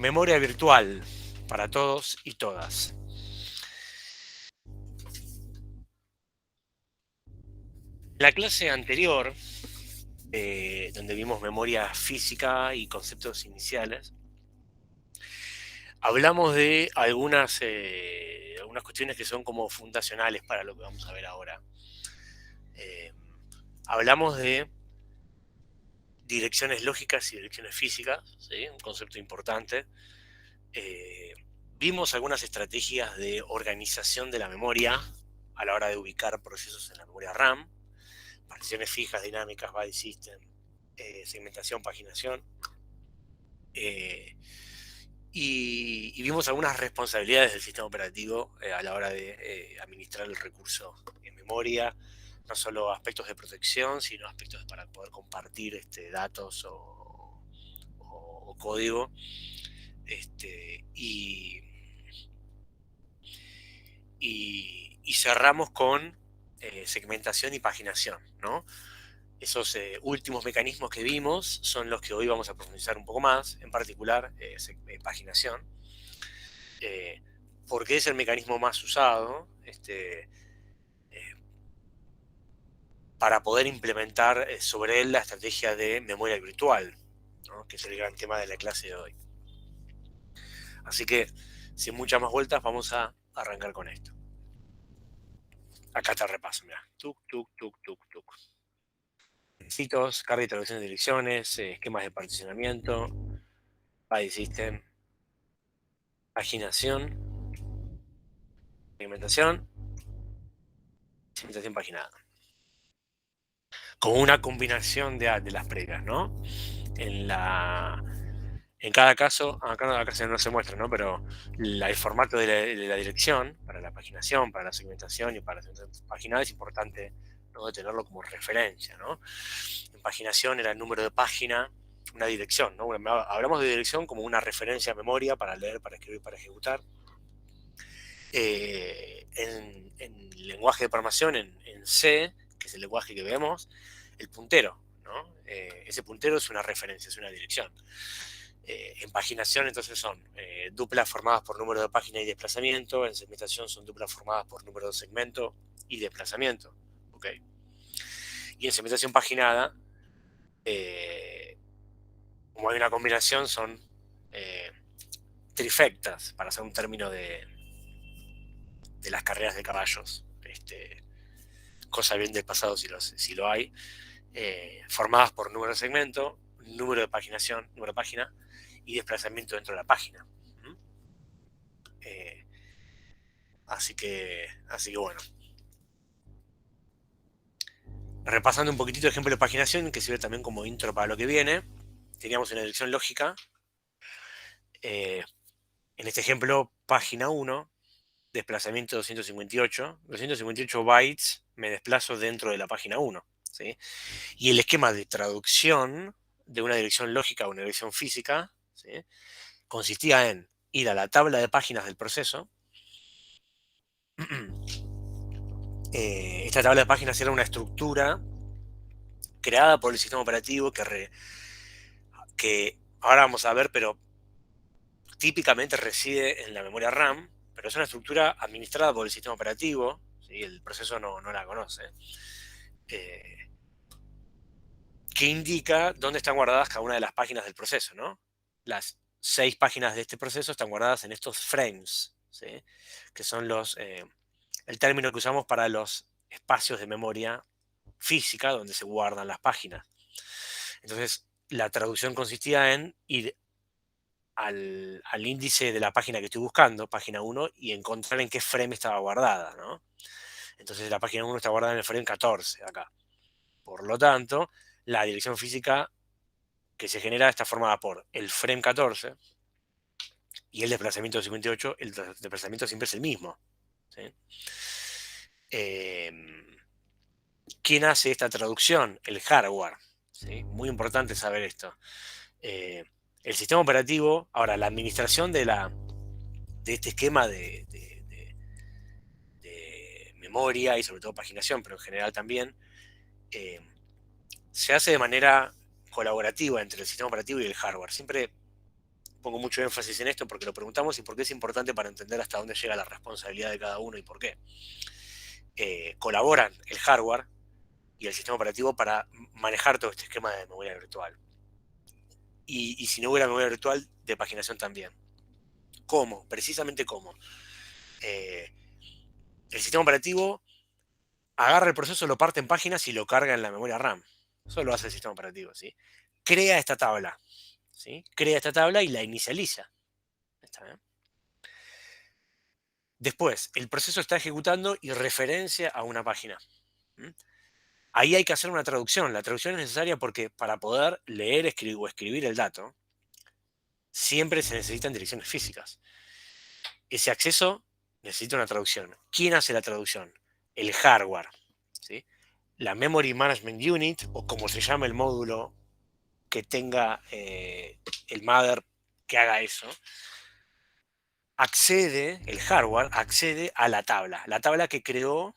Memoria virtual para todos y todas. En la clase anterior, donde vimos memoria física y conceptos iniciales, hablamos de algunas cuestiones que son como fundacionales para lo que vamos a ver ahora. Hablamos de direcciones lógicas y direcciones físicas, ¿sí? Un concepto importante. Vimos algunas estrategias de organización de la memoria a la hora de ubicar procesos en la memoria RAM, particiones fijas, dinámicas, byte system, segmentación, paginación. Y vimos algunas responsabilidades del sistema operativo a la hora de administrar el recurso en memoria, no solo aspectos de protección, sino aspectos para poder compartir datos o código. Y cerramos con segmentación y paginación, ¿no? Esos últimos mecanismos que vimos son los que hoy vamos a profundizar un poco más, en particular paginación, porque es el mecanismo más usado para poder implementar sobre él la estrategia de memoria virtual, ¿no? Que es el gran tema de la clase de hoy. Así que, sin muchas más vueltas, vamos a arrancar con esto. Acá está el repaso, mira. Tuk, tuk, tuk, tuk, tuk. Requisitos, carga y traducción de direcciones, esquemas de particionamiento, byte system, paginación, segmentación paginada. Como una combinación de las previas, ¿no? En cada caso, acá no se muestra, ¿no? Pero el formato de la dirección para la paginación, para la segmentación y para la segmentación paginada es importante, ¿no? Tenerlo como referencia, ¿no? En paginación era el número de página, una dirección, ¿no? Hablamos de dirección como una referencia a memoria para leer, para escribir, para ejecutar. En lenguaje de programación, en C, que es el lenguaje que vemos, el puntero, ¿no? Ese puntero es una referencia, es una dirección. En paginación entonces son duplas formadas por número de página y desplazamiento, en segmentación son duplas formadas por número de segmento y desplazamiento. ¿Okay? Y en segmentación paginada, como hay una combinación, son trifectas, para hacer un término de las carreras de caballos, cosa bien del pasado si lo hay, formadas por número de segmento, número de paginación, número de página y desplazamiento dentro de la página. Así que bueno. Repasando un poquitito el ejemplo de paginación, que sirve también como intro para lo que viene, teníamos una dirección lógica. En este ejemplo, página 1, desplazamiento 258. 258 bytes me desplazo dentro de la página 1. ¿Sí? Y el esquema de traducción de una dirección lógica a una dirección física, ¿sí? Consistía en ir a la tabla de páginas del proceso. Esta tabla de páginas era una estructura creada por el sistema operativo que ahora vamos a ver, pero típicamente reside en la memoria RAM, pero es una estructura administrada por el sistema operativo, ¿sí? El proceso no la conoce, que indica dónde están guardadas cada una de las páginas del proceso, ¿no? Las 6 páginas de este proceso están guardadas en estos frames, ¿sí? Que son el término que usamos para los espacios de memoria física donde se guardan las páginas. Entonces, la traducción consistía en ir al índice de la página que estoy buscando, página 1, y encontrar en qué frame estaba guardada, ¿no? Entonces la página 1 está guardada en el frame 14, acá. Por lo tanto, la dirección física que se genera está formada por el frame 14 y el desplazamiento de 58. El desplazamiento siempre es el mismo, ¿sí? ¿Quién hace esta traducción? El hardware, ¿sí? Muy importante saber esto. El sistema operativo, ahora, la administración de este esquema de memoria y sobre todo paginación, pero en general también, se hace de manera colaborativa entre el sistema operativo y el hardware. Siempre pongo mucho énfasis en esto porque lo preguntamos y porque es importante para entender hasta dónde llega la responsabilidad de cada uno y por qué. Colaboran el hardware y el sistema operativo para manejar todo este esquema de memoria virtual. Y si no hubiera memoria virtual, de paginación también. ¿Cómo? Precisamente cómo. Eh, el sistema operativo agarra el proceso, lo parte en páginas y lo carga en la memoria RAM. Eso lo hace el sistema operativo, ¿sí? Crea esta tabla, ¿sí? Crea esta tabla y la inicializa. ¿Está bien? Después, el proceso está ejecutando y referencia a una página. ¿Mm? Ahí hay que hacer una traducción. La traducción es necesaria porque para poder leer o escribir el dato, siempre se necesitan direcciones físicas. Ese acceso necesita una traducción. ¿Quién hace la traducción? El hardware, ¿sí? La Memory Management Unit, o como se llama el módulo que tenga el mother que haga eso, el hardware accede a la tabla que creó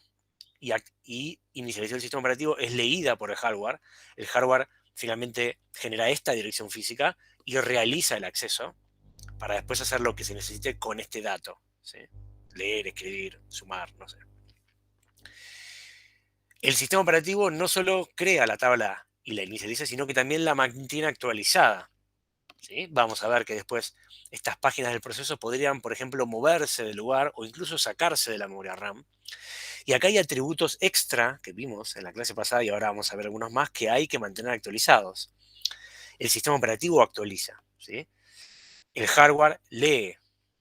y inicializó el sistema operativo es leída por el hardware finalmente genera esta dirección física y realiza el acceso para después hacer lo que se necesite con este dato, ¿sí? Leer, escribir, sumar, no sé. El sistema operativo no solo crea la tabla y la inicializa, sino que también la mantiene actualizada, ¿sí? Vamos a ver que después estas páginas del proceso podrían, por ejemplo, moverse del lugar o incluso sacarse de la memoria RAM. Y acá hay atributos extra que vimos en la clase pasada y ahora vamos a ver algunos más que hay que mantener actualizados. El sistema operativo actualiza, ¿sí? El hardware lee,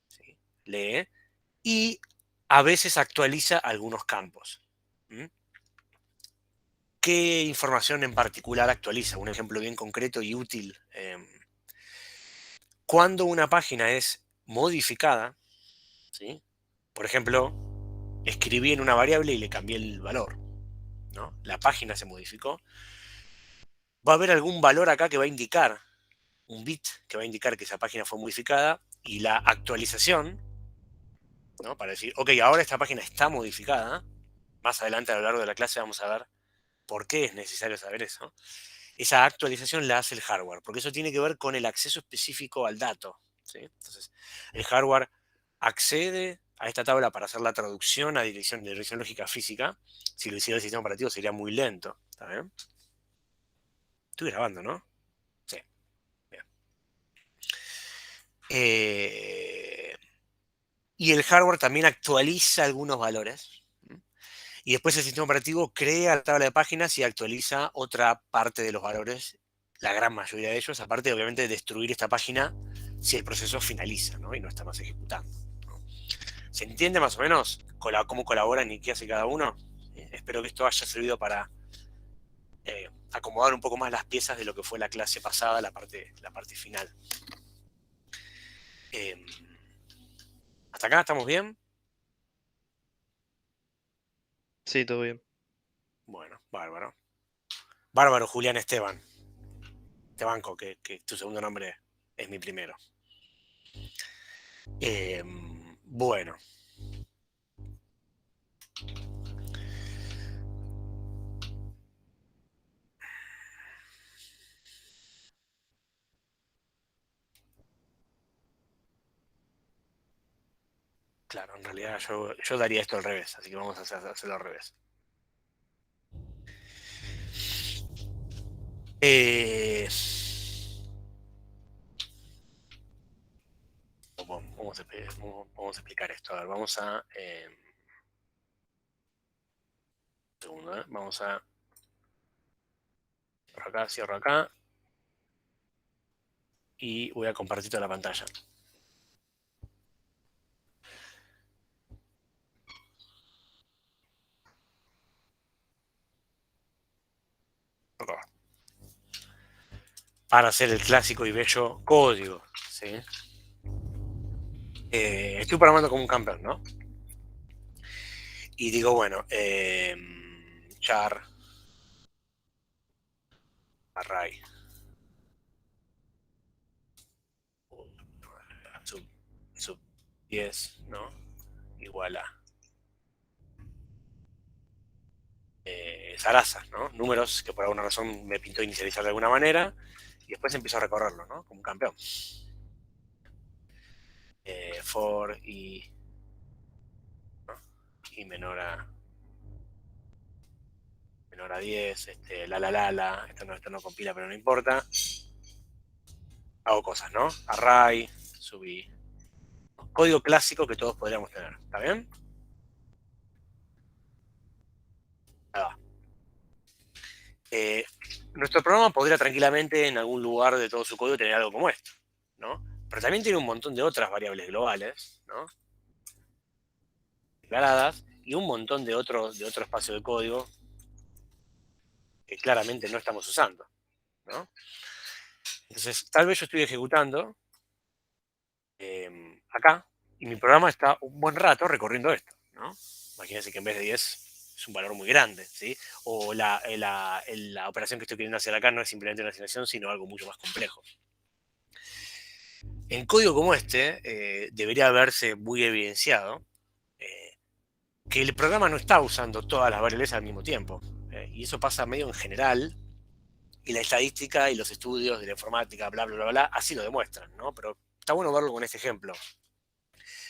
¿sí? Lee y a veces actualiza algunos campos. ¿Mm? ¿Qué información en particular actualiza? Un ejemplo bien concreto y útil. Cuando una página es modificada, ¿sí? Por ejemplo, escribí en una variable y le cambié el valor, ¿no? La página se modificó. Va a haber algún valor acá que va a indicar, un bit que va a indicar que esa página fue modificada y la actualización, ¿no? Para decir, ok, ahora esta página está modificada. Más adelante a lo largo de la clase vamos a ver por qué es necesario saber eso. Esa actualización la hace el hardware, porque eso tiene que ver con el acceso específico al dato, ¿sí? Entonces, el hardware accede a esta tabla para hacer la traducción a dirección lógica física. Si lo hiciera el sistema operativo sería muy lento. ¿Está bien? Estoy grabando, ¿no? Sí. Bien. Eh, y el hardware también actualiza algunos valores. Y después el sistema operativo crea la tabla de páginas y actualiza otra parte de los valores, la gran mayoría de ellos, aparte obviamente de destruir esta página si el proceso finaliza, ¿no? Y no está más ejecutando, ¿no? ¿Se entiende más o menos cómo colaboran y qué hace cada uno? Espero que esto haya servido para acomodar un poco más las piezas de lo que fue la clase pasada, la parte final. ¿Hasta acá estamos bien? Sí, todo bien. Bueno, bárbaro. Bárbaro, Julián Esteban. Te banco, que tu segundo nombre es mi primero. Bueno. Claro, en realidad yo daría esto al revés, así que vamos a hacerlo al revés. Eh, vamos a explicar esto. A ver, vamos a... segundo, ¿eh? Vamos a... Cierro acá. Y voy a compartir toda la pantalla. Acá. Para hacer el clásico y bello código, ¿sí? Estoy programando como un campeón, ¿no? Y digo, bueno, char array sub, sub 10, ¿no? Igual a zarazas, ¿no? Números que por alguna razón me pintó inicializar de alguna manera y después empiezo a recorrerlo, ¿no? Como un campeón. for y, ¿no? Y menor a 10, esto no compila, pero no importa. Hago cosas, ¿no? Array, subí. Código clásico que todos podríamos tener, ¿está bien? Ahí va. Nuestro programa podría tranquilamente en algún lugar de todo su código tener algo como esto, ¿no? Pero también tiene un montón de otras variables globales, ¿no? Declaradas, y un montón de otro espacio de código que claramente no estamos usando, ¿no? Entonces, tal vez yo estoy ejecutando acá y mi programa está un buen rato recorriendo esto, ¿no? Imagínense que en vez de 10 es un valor muy grande, ¿sí? O la operación que estoy queriendo hacer acá no es simplemente una asignación, sino algo mucho más complejo. En código como este, debería haberse muy evidenciado eh, que el programa no está usando todas las variables al mismo tiempo. Y eso pasa medio en general, y la estadística y los estudios de la informática, bla, bla, bla, bla, así lo demuestran, ¿no? Pero está bueno verlo con este ejemplo.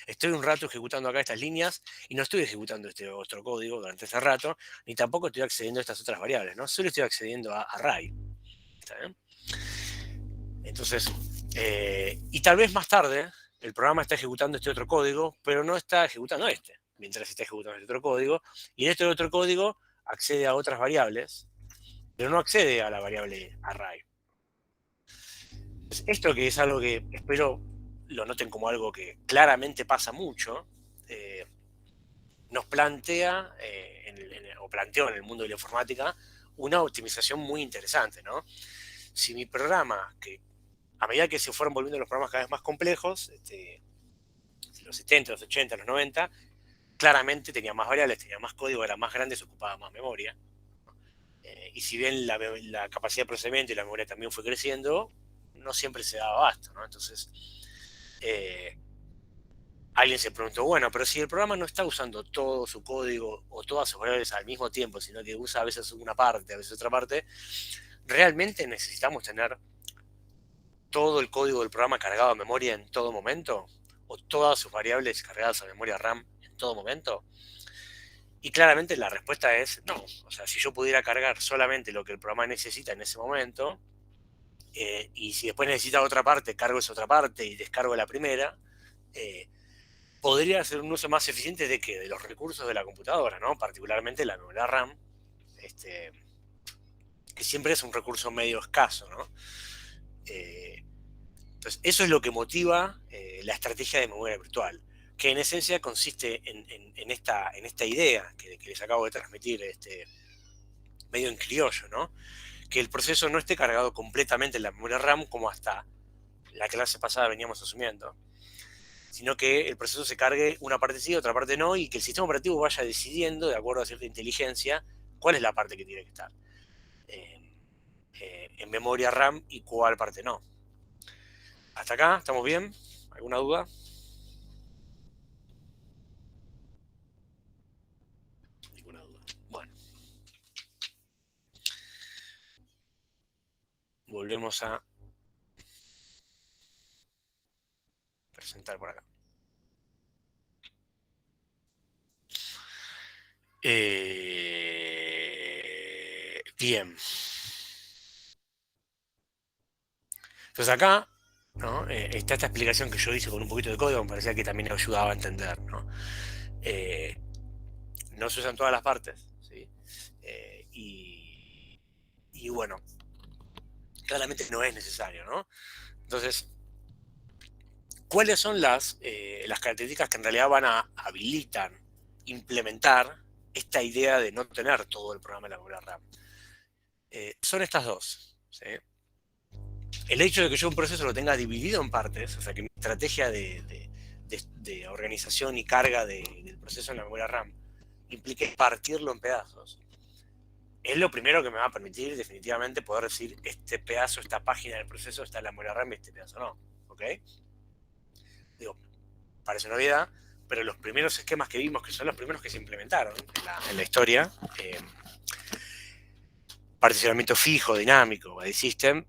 Estoy un rato ejecutando acá estas líneas y no estoy ejecutando este otro código durante ese rato, ni tampoco estoy accediendo a estas otras variables, ¿no? Solo estoy accediendo a array. ¿Está bien? Entonces, y tal vez más tarde el programa está ejecutando este otro código, pero no está ejecutando este, mientras está ejecutando este otro código, y en este otro código accede a otras variables, pero no accede a la variable array. Entonces, esto que es algo que espero lo noten como algo que claramente pasa mucho, nos plantea, o planteó en el mundo de la informática, una optimización muy interesante, ¿no? Si mi programa, que a medida que se fueron volviendo los programas cada vez más complejos, los 70, los 80, los 90, claramente tenía más variables, tenía más código, era más grande, se ocupaba más memoria. Y si bien la capacidad de procesamiento y la memoria también fue creciendo, no siempre se daba abasto, ¿no? Entonces, eh, alguien se preguntó, bueno, pero si el programa no está usando todo su código o todas sus variables al mismo tiempo, sino que usa a veces una parte, a veces otra parte, ¿realmente necesitamos tener todo el código del programa cargado a memoria en todo momento? ¿O todas sus variables cargadas a memoria RAM en todo momento? Y claramente la respuesta es no. O sea, si yo pudiera cargar solamente lo que el programa necesita en ese momento, y si después necesita otra parte, cargo esa otra parte y descargo la primera, eh, podría hacer un uso más eficiente de que de los recursos de la computadora, ¿no? Particularmente la memoria RAM, que siempre es un recurso medio escaso, ¿no? Entonces, eso es lo que motiva la estrategia de memoria virtual, que en esencia consiste en esta idea que les acabo de transmitir medio en criollo, ¿no? Que el proceso no esté cargado completamente en la memoria RAM como hasta la clase pasada veníamos asumiendo, sino que el proceso se cargue una parte sí, otra parte no, y que el sistema operativo vaya decidiendo, de acuerdo a cierta inteligencia, cuál es la parte que tiene que estar en memoria RAM y cuál parte no. ¿Hasta acá? ¿Estamos bien? ¿Alguna duda? Ninguna duda. Bueno, volvemos a presentar por acá. Bien. Entonces acá, ¿no? Está esta explicación que yo hice con un poquito de código, me parecía que también ayudaba a entender, ¿no? Eh, no se usan todas las partes, ¿sí? Y bueno, claramente no es necesario, ¿no? Entonces, ¿cuáles son las características que en realidad habilitan implementar esta idea de no tener todo el programa en la memoria RAM? Son estas dos, ¿sí? El hecho de que yo un proceso lo tenga dividido en partes, o sea, que mi estrategia de organización y carga del proceso en la memoria RAM implique partirlo en pedazos, es lo primero que me va a permitir definitivamente poder decir este pedazo, esta página del proceso está en la memoria RAM y este pedazo no. ¿Ok? Digo, parece una novedad, pero los primeros esquemas que vimos, que son los primeros que se implementaron en la historia, particionamiento fijo, dinámico, body system,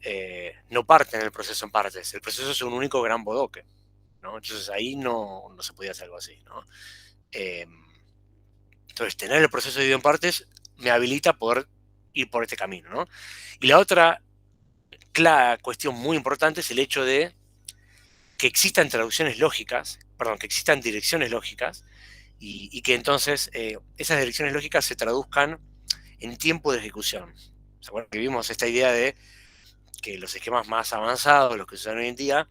no parten el proceso en partes. El proceso es un único gran bodoque, ¿no? Entonces ahí no se podía hacer algo así, ¿no? Entonces, tener el proceso dividido en partes me habilita a poder ir por este camino, ¿no? Y la otra cuestión muy importante es el hecho de que existan traducciones lógicas, perdón, que existan direcciones lógicas y que entonces esas direcciones lógicas se traduzcan en tiempo de ejecución. ¿Se acuerdan que vimos esta idea de que los esquemas más avanzados, los que se usan hoy en día,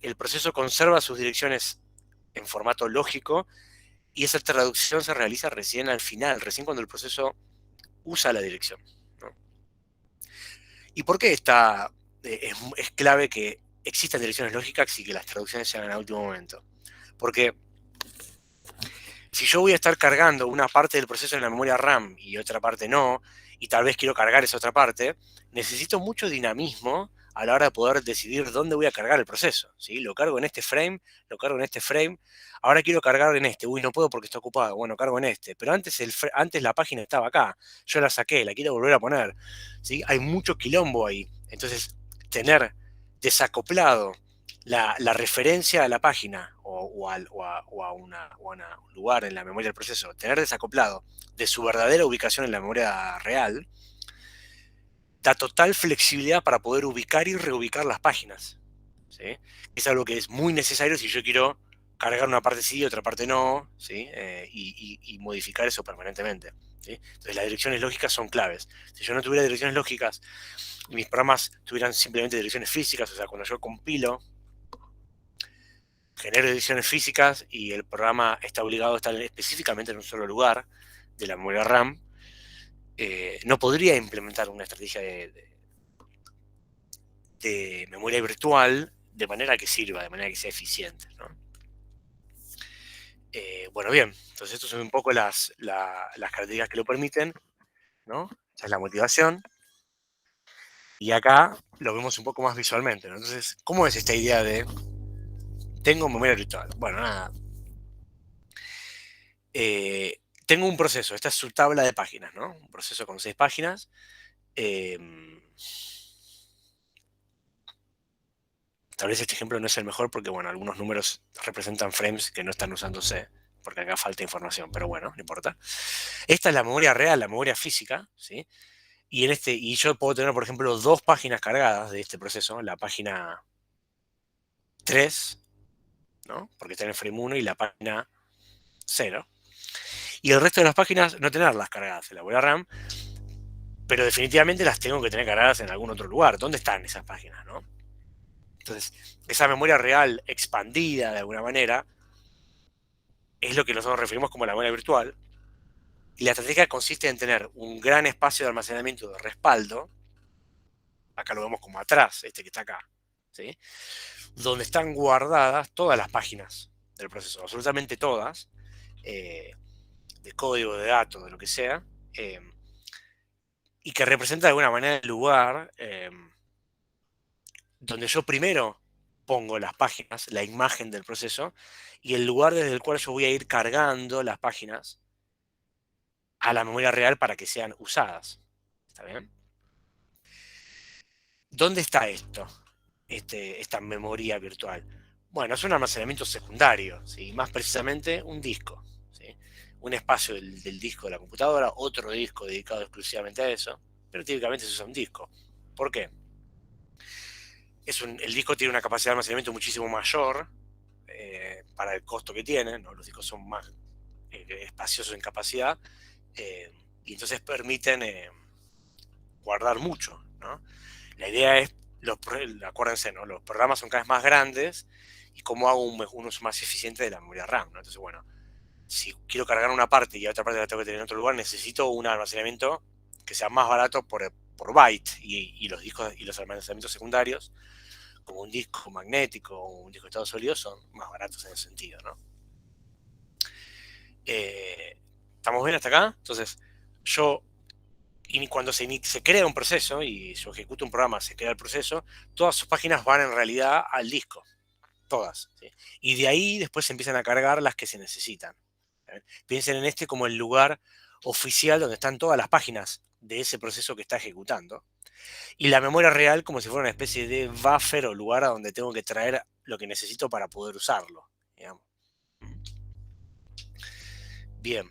el proceso conserva sus direcciones en formato lógico y esa traducción se realiza recién al final, recién cuando el proceso usa la dirección, ¿no? ¿Y por qué es clave que existan direcciones lógicas y que las traducciones se hagan a último momento? Porque si yo voy a estar cargando una parte del proceso en la memoria RAM y otra parte no, y tal vez quiero cargar esa otra parte, necesito mucho dinamismo a la hora de poder decidir dónde voy a cargar el proceso, ¿sí? Lo cargo en este frame, lo cargo en este frame, ahora quiero cargar en este, uy, no puedo porque está ocupado, bueno, cargo en este, pero antes la página estaba acá, yo la saqué, la quiero volver a poner, ¿sí? Hay mucho quilombo ahí, entonces tener desacoplado la referencia a la página o a un lugar en la memoria del proceso, tener desacoplado de su verdadera ubicación en la memoria real, da total flexibilidad para poder ubicar y reubicar las páginas, ¿sí? Es algo que es muy necesario si yo quiero cargar una parte sí y otra parte no, ¿sí? Y modificar eso permanentemente, ¿sí? Entonces las direcciones lógicas son claves. Si yo no tuviera direcciones lógicas y mis programas tuvieran simplemente direcciones físicas, o sea, cuando yo compilo, genero direcciones físicas y el programa está obligado a estar específicamente en un solo lugar de la memoria RAM, no podría implementar una estrategia de memoria virtual de manera que sirva, de manera que sea eficiente, ¿no? Bueno, bien, entonces estas son un poco las características que lo permiten, ¿no? Esa es la motivación. Y acá lo vemos un poco más visualmente, ¿no? Entonces, ¿cómo es esta idea de tengo memoria virtual? Bueno, nada. Tengo un proceso, esta es su tabla de páginas, ¿no? Un proceso con 6 páginas. Eh, Tal vez este ejemplo no es el mejor porque, bueno, algunos números representan frames que no están usándose porque acá falta información, pero bueno, no importa. Esta es la memoria real, la memoria física, ¿sí? Y yo puedo tener, por ejemplo, 2 páginas cargadas de este proceso, la página 3, ¿no? Porque está en el frame 1 y la página 0. Y el resto de las páginas no tenerlas cargadas en la memoria RAM, pero definitivamente las tengo que tener cargadas en algún otro lugar. ¿Dónde están esas páginas, no? Entonces, esa memoria real expandida de alguna manera es lo que nosotros referimos como la memoria virtual. Y la estrategia consiste en tener un gran espacio de almacenamiento de respaldo, acá lo vemos como atrás, este que está acá, ¿sí? Donde están guardadas todas las páginas del proceso, absolutamente todas, de código, de datos, de lo que sea, y que representa de alguna manera el lugar donde yo primero pongo las páginas, la imagen del proceso, y el lugar desde el cual yo voy a ir cargando las páginas a la memoria real para que sean usadas. ¿Está bien? ¿Dónde está esto? Esta memoria virtual. Bueno, es un almacenamiento secundario, ¿sí? Más precisamente un disco, ¿sí? Un espacio del disco de la computadora, otro disco dedicado exclusivamente a eso, pero típicamente se usa un disco. ¿Por qué? El disco tiene una capacidad de almacenamiento muchísimo mayor para el costo que tiene, ¿no? Los discos son más espaciosos en capacidad y entonces permiten guardar mucho, ¿no? La idea es, acuérdense, ¿no? Los programas son cada vez más grandes y cómo hago un uso más eficiente de la memoria RAM, ¿no? Entonces, bueno, si quiero cargar una parte y la otra parte la tengo que tener en otro lugar, necesito un almacenamiento que sea más barato por byte y los discos y los almacenamientos secundarios, como un disco magnético o un disco de estado sólido, son más baratos en ese sentido, ¿no? ¿Estamos bien hasta acá? Entonces, yo y cuando se crea un proceso y yo ejecuto un programa, se crea el proceso, todas sus páginas van en realidad al disco, todas, ¿sí? Y de ahí después se empiezan a cargar las que se necesitan. ¿Eh? Piensen en este como el lugar oficial donde están todas las páginas de ese proceso que está ejecutando. Y la memoria real como si fuera una especie de buffer o lugar a donde tengo que traer lo que necesito para poder usarlo, digamos. Bien.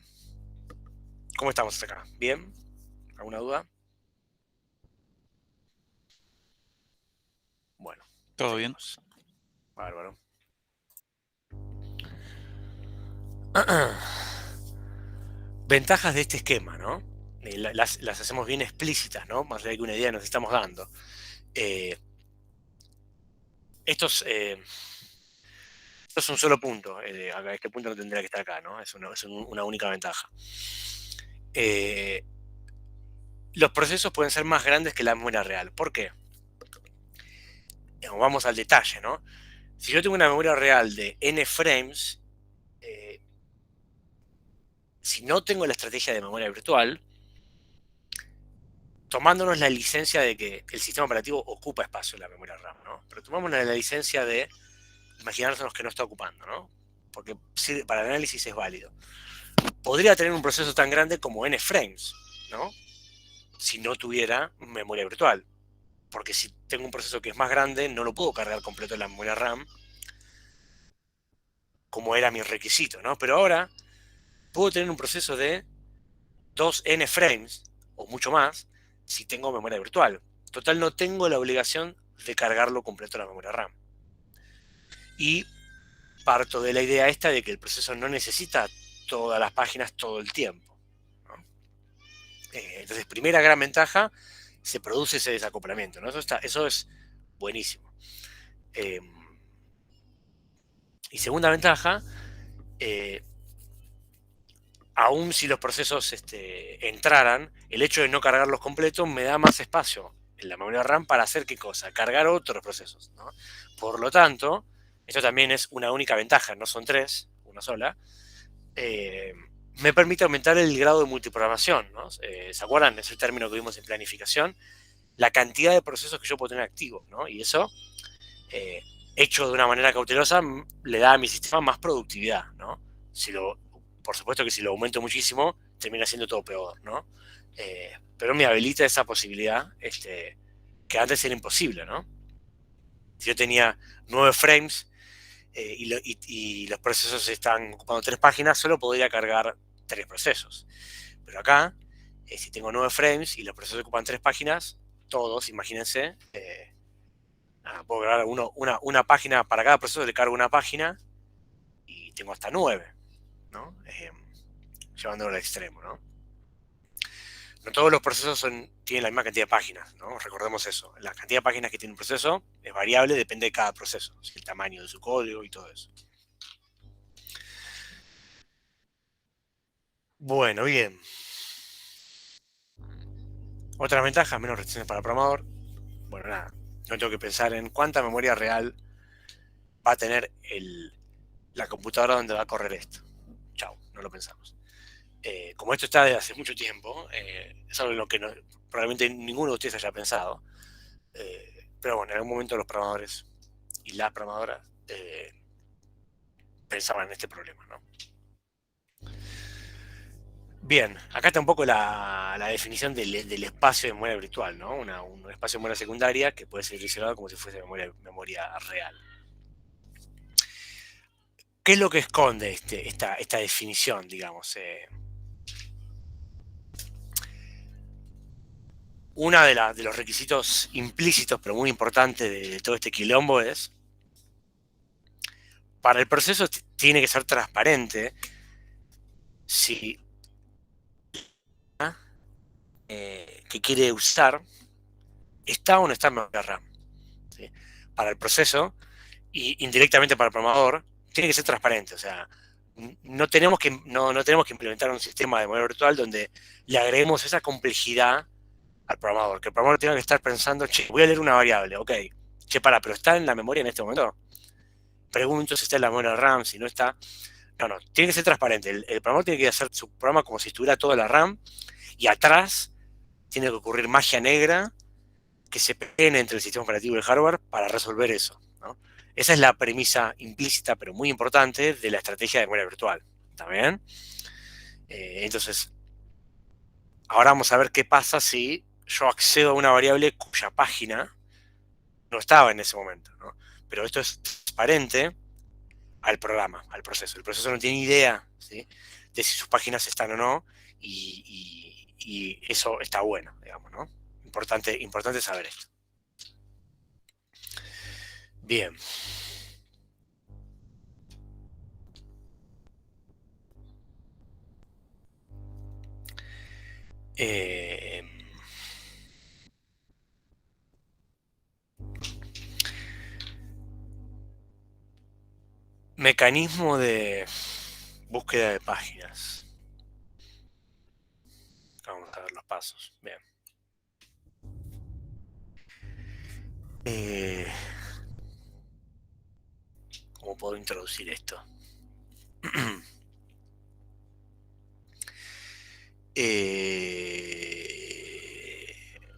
¿Cómo estamos hasta acá? ¿Bien? ¿Alguna duda? Bueno, Todo bien. seguimos. Bárbaro. Ventajas de este esquema, ¿no? Las hacemos bien explícitas, ¿no? Más allá de que una idea nos estamos dando. Esto es un solo punto. Este punto no tendría que estar acá, ¿no? Es una única ventaja. Los procesos pueden ser más grandes que la memoria real. ¿Por qué? Vamos al detalle, ¿no? Si yo tengo una memoria real de n frames, si no tengo la estrategia de memoria virtual, tomándonos la licencia de que el sistema operativo ocupa espacio en la memoria RAM, ¿no? Pero tomámonos la licencia de imaginarnos que no está ocupando, ¿no? Porque para el análisis es válido. Podría tener un proceso tan grande como n frames, ¿no? Si no tuviera memoria virtual. Porque si tengo un proceso que es más grande, no lo puedo cargar completo en la memoria RAM, como era mi requisito, ¿no? Pero ahora puedo tener un proceso de 2n frames, o mucho más, si tengo memoria virtual. Total, no tengo la obligación de cargarlo completo en la memoria RAM. Y parto de la idea esta de que el proceso no necesita todas las páginas todo el tiempo, ¿no? Entonces, primera gran ventaja, se produce ese desacoplamiento, ¿no? Eso es buenísimo. Y segunda ventaja, aún si los procesos entraran, el hecho de no cargarlos completos me da más espacio en la memoria RAM para hacer qué cosa, cargar otros procesos, ¿no? Por lo tanto, esto también es una única ventaja, no son tres, una sola. Me permite aumentar el grado de multiprogramación, ¿no? ¿Se acuerdan? Es el término que vimos en planificación. La cantidad de procesos que yo puedo tener activos, ¿no? Y eso, hecho de una manera cautelosa, le da a mi sistema más productividad, ¿no? Por supuesto que si lo aumento muchísimo, termina siendo todo peor, ¿no? Pero me habilita esa posibilidad que antes era imposible, ¿no? Si yo tenía 9 frames y los procesos están ocupando 3 páginas, solo podría cargar 3 procesos. Pero acá, si tengo 9 frames y los procesos ocupan 3 páginas, todos, imagínense, puedo cargar una página, para cada proceso le cargo una página y tengo hasta 9, ¿no? Llevándolo al extremo, ¿no? No todos los procesos tienen la misma cantidad de páginas, ¿no? Recordemos eso. La cantidad de páginas que tiene un proceso es variable, depende de cada proceso, el tamaño de su código y todo eso. Bueno, bien. Otra ventaja, menos restricciones para el programador. Bueno, nada, no tengo que pensar en cuánta memoria real va a tener la computadora donde va a correr esto. Chau, no lo pensamos. Como esto está desde hace mucho tiempo, es algo en lo que probablemente ninguno de ustedes haya pensado. Pero bueno, en algún momento los programadores y las programadoras pensaban en este problema, ¿no? Bien, acá está un poco la definición del espacio de memoria virtual, ¿no? Un espacio de memoria secundaria que puede ser direccionado como si fuese memoria real. ¿Qué es lo que esconde esta definición, digamos? Uno de los requisitos implícitos, pero muy importantes de todo este quilombo es, para el proceso tiene que ser transparente si que quiere usar está o no está en memoria RAM. ¿Sí? Para el proceso y indirectamente para el programador, tiene que ser transparente. O sea, no tenemos que implementar un sistema de memoria virtual donde le agreguemos esa complejidad al programador. Que el programador tenga que estar pensando, che, voy a leer una variable, ok. Che, pero ¿está en la memoria en este momento? Pregunto si está en la memoria RAM, si no está. No, tiene que ser transparente. El programador tiene que hacer su programa como si estuviera toda la RAM y atrás tiene que ocurrir magia negra que se peleen entre el sistema operativo y el hardware para resolver eso, ¿no? Esa es la premisa implícita, pero muy importante, de la estrategia de memoria virtual. ¿Está bien? Entonces, ahora vamos a ver qué pasa si yo accedo a una variable cuya página no estaba en ese momento, ¿no? Pero esto es transparente al programa, al proceso. El proceso no tiene idea, ¿sí?, de si sus páginas están o no, y eso está bueno, digamos, ¿no? Importante saber esto. Bien. Mecanismo de búsqueda de páginas. Vamos a ver los pasos. Bien. ¿Cómo puedo introducir esto?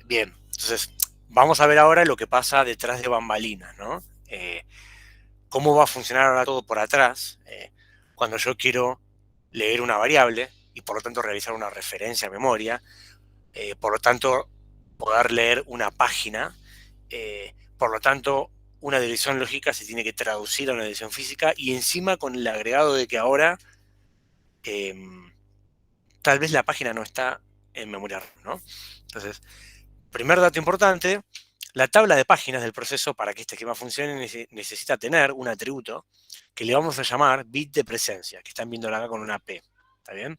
Bien, entonces vamos a ver ahora lo que pasa detrás de bambalinas, ¿no? Cómo va a funcionar ahora todo por atrás cuando yo quiero leer una variable y por lo tanto realizar una referencia a memoria, por lo tanto poder leer una página, por lo tanto una dirección lógica se tiene que traducir a una dirección física, y encima con el agregado de que ahora tal vez la página no está en memoria RAM, ¿no? Entonces, primer dato importante: la tabla de páginas del proceso, para que este esquema funcione, necesita tener un atributo que le vamos a llamar bit de presencia, que están viendo acá con una P. ¿Está bien?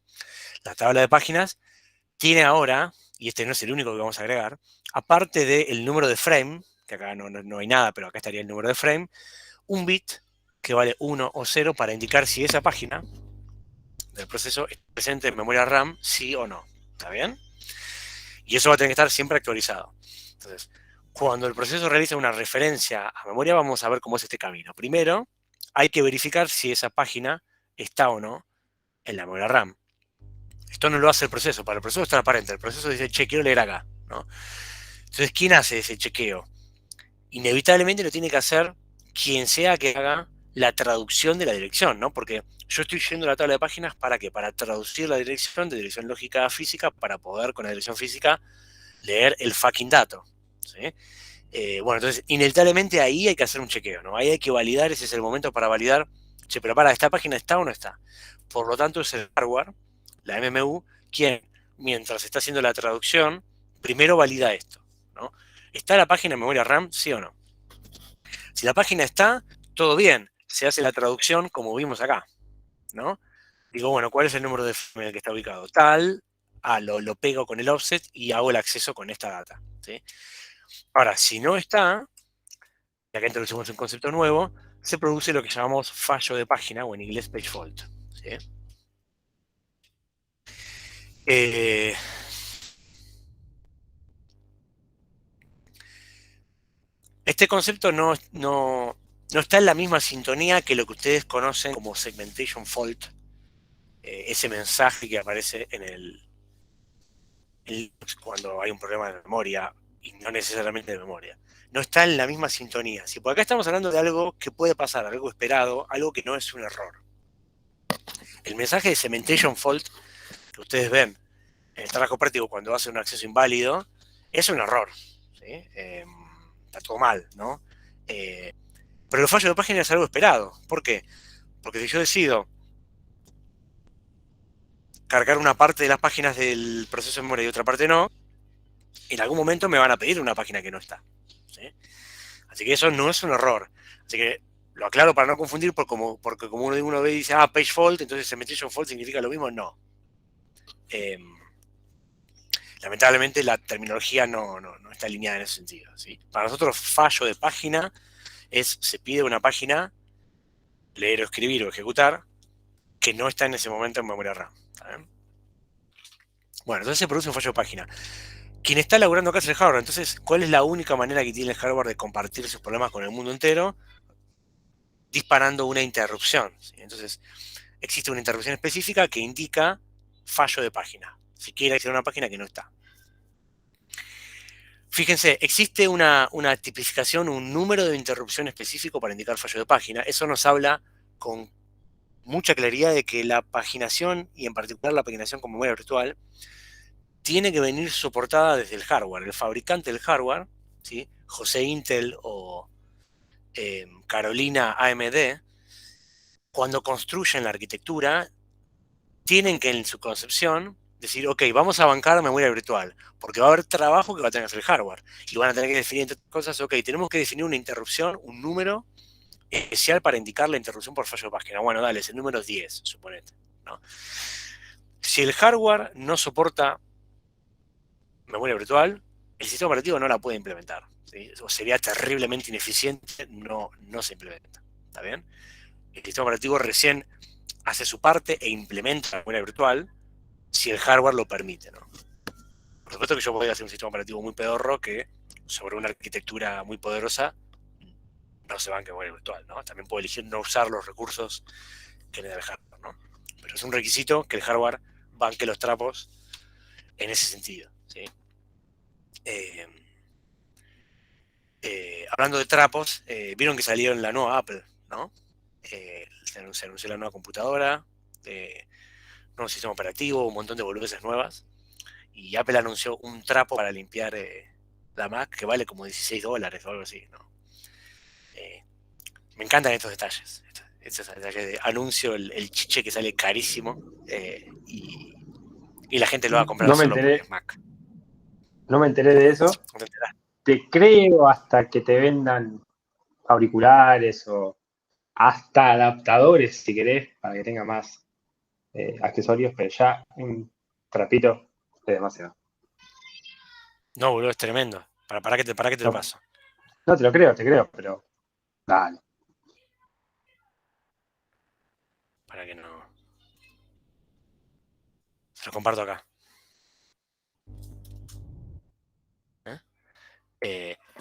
La tabla de páginas tiene ahora, y este no es el único que vamos a agregar, aparte del número de frame, que acá no hay nada, pero acá estaría el número de frame, un bit que vale 1 o 0 para indicar si esa página del proceso está presente en memoria RAM, sí o no. ¿Está bien? Y eso va a tener que estar siempre actualizado. Entonces, cuando el proceso realiza una referencia a memoria, vamos a ver cómo es este camino. Primero, hay que verificar si esa página está o no en la memoria RAM. Esto no lo hace el proceso. Para el proceso es transparente. El proceso dice, che, quiero leer acá, ¿no? Entonces, ¿quién hace ese chequeo? Inevitablemente lo tiene que hacer quien sea que haga la traducción de la dirección, ¿no? Porque yo estoy yendo a la tabla de páginas, ¿para qué? Para traducir la dirección de dirección lógica a física, para poder con la dirección física leer el fucking dato, ¿sí? Bueno, entonces, inevitablemente ahí hay que hacer un chequeo, ¿no? Ahí hay que validar, ese es el momento para validar, che, pero para, ¿esta página está o no está? Por lo tanto, es el hardware, la MMU, quien, mientras está haciendo la traducción, primero valida esto, ¿no? ¿Está la página en memoria RAM, sí o no? Si la página está, todo bien, se hace la traducción como vimos acá, ¿no? Digo, bueno, ¿cuál es el número de frame en el que está ubicado? Tal, lo pego con el offset y hago el acceso con esta data, ¿sí? Ahora, si no está, y acá introducimos un concepto nuevo, se produce lo que llamamos fallo de página, o en inglés page fault, ¿sí? Eh, este concepto no está en la misma sintonía que lo que ustedes conocen como segmentation fault, ese mensaje que aparece en cuando hay un problema de memoria, y no necesariamente de memoria. No está en la misma sintonía. Si por acá estamos hablando de algo que puede pasar, algo esperado, algo que no es un error. El mensaje de segmentation fault que ustedes ven en el trabajo práctico cuando hace un acceso inválido es un error, ¿sí? Está todo mal, ¿no? Pero el fallo de página es algo esperado. ¿Por qué? Porque si yo decido cargar una parte de las páginas del proceso de memoria y otra parte no, en algún momento me van a pedir una página que no está, ¿sí? Así que eso no es un error. Así que lo aclaro para no confundir, porque como uno ve y dice, page fault, entonces segmentation fault significa lo mismo. No. Lamentablemente la terminología no está alineada en ese sentido, ¿sí? Para nosotros, fallo de página se pide una página, leer o escribir o ejecutar, que no está en ese momento en memoria RAM. ¿Saben? Bueno, entonces se produce un fallo de página. Quien está laburando acá es el hardware. Entonces, ¿cuál es la única manera que tiene el hardware de compartir sus problemas con el mundo entero? Disparando una interrupción, ¿sí? Entonces, existe una interrupción específica que indica fallo de página. Si quiere acceder a una página que no está. Fíjense, existe una tipificación, un número de interrupción específico para indicar fallo de página. Eso nos habla con mucha claridad de que la paginación, y en particular la paginación con memoria virtual, tiene que venir soportada desde el hardware. El fabricante del hardware, ¿sí? José Intel o Carolina AMD, cuando construyen la arquitectura, tienen que en su concepción decir, ok, vamos a bancar memoria virtual, porque va a haber trabajo que va a tener que hacer el hardware. Y van a tener que definir entre cosas, ok, tenemos que definir una interrupción, un número especial para indicar la interrupción por fallo de página. Bueno, dale, es el número 10, suponete, ¿no? Si el hardware no soporta memoria virtual, el sistema operativo no la puede implementar, ¿sí? O sería terriblemente ineficiente, no se implementa. ¿Está bien? El sistema operativo recién hace su parte e implementa la memoria virtual si el hardware lo permite, ¿no? Por supuesto que yo podría hacer un sistema operativo muy pedorro que sobre una arquitectura muy poderosa no se banque memoria virtual, ¿no? También puedo elegir no usar los recursos que le da el hardware, ¿no? Pero es un requisito que el hardware banque los trapos en ese sentido, ¿sí? Eh, Hablando de trapos, vieron que salieron la nueva Apple, ¿no? Se anunció la nueva computadora, nuevo sistema operativo, un montón de boludeces nuevas. Y Apple anunció un trapo para limpiar la Mac que vale como $16 o algo así, ¿no? Me encantan estos detalles. Estos detalles de anuncio, el chiche que sale carísimo y la gente lo va a comprar No me solo porque es enteré, Mac. no me enteré de eso. ¿No te enterás? Te creo hasta que te vendan auriculares o hasta adaptadores, si querés, para que tenga más accesorios, pero ya un trapito es demasiado. No, boludo, es tremendo. Para que te lo No, paso. no te creo, pero dale. Para que no. Se lo comparto acá.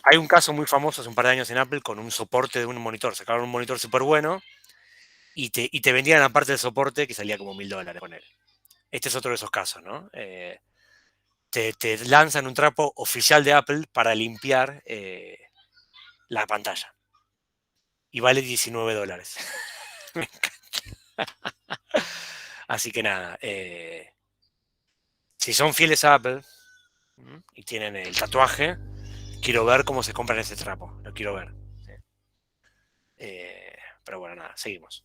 Hay un caso muy famoso hace un par de años en Apple con un soporte de un monitor. Sacaron un monitor súper bueno y te vendían aparte del soporte que salía como $1000 con él. Este es otro de esos casos, ¿no? Te lanzan un trapo oficial de Apple para limpiar la pantalla. Y vale $19. Me encanta. Así que nada, si son fieles a Apple y tienen el tatuaje, quiero ver cómo se compran ese trapo. Lo quiero ver. ¿Sí? Pero bueno, nada, seguimos.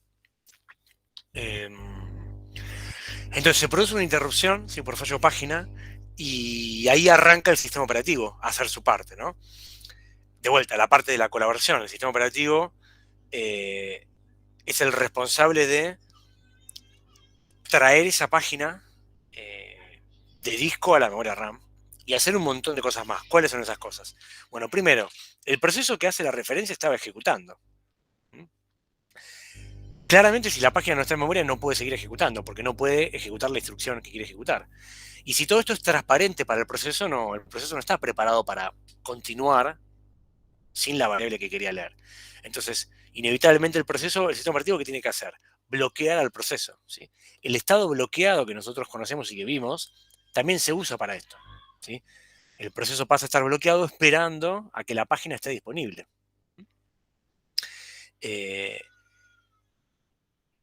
Entonces se produce una interrupción, ¿sí? Por fallo de página, y ahí arranca el sistema operativo a hacer su parte, ¿no? De vuelta, la parte de la colaboración, el sistema operativo es el responsable de traer esa página de disco a la memoria RAM y hacer un montón de cosas más. ¿Cuáles son esas cosas? Bueno, primero, el proceso que hace la referencia estaba ejecutando. Claramente, si la página no está en memoria, no puede seguir ejecutando, porque no puede ejecutar la instrucción que quiere ejecutar. Y si todo esto es transparente para el proceso no está preparado para continuar sin la variable que quería leer. Entonces, inevitablemente el sistema operativo, ¿qué tiene que hacer? Bloquear al proceso. ¿Sí? El estado bloqueado que nosotros conocemos y que vimos, también se usa para esto. ¿Sí? El proceso pasa a estar bloqueado esperando a que la página esté disponible.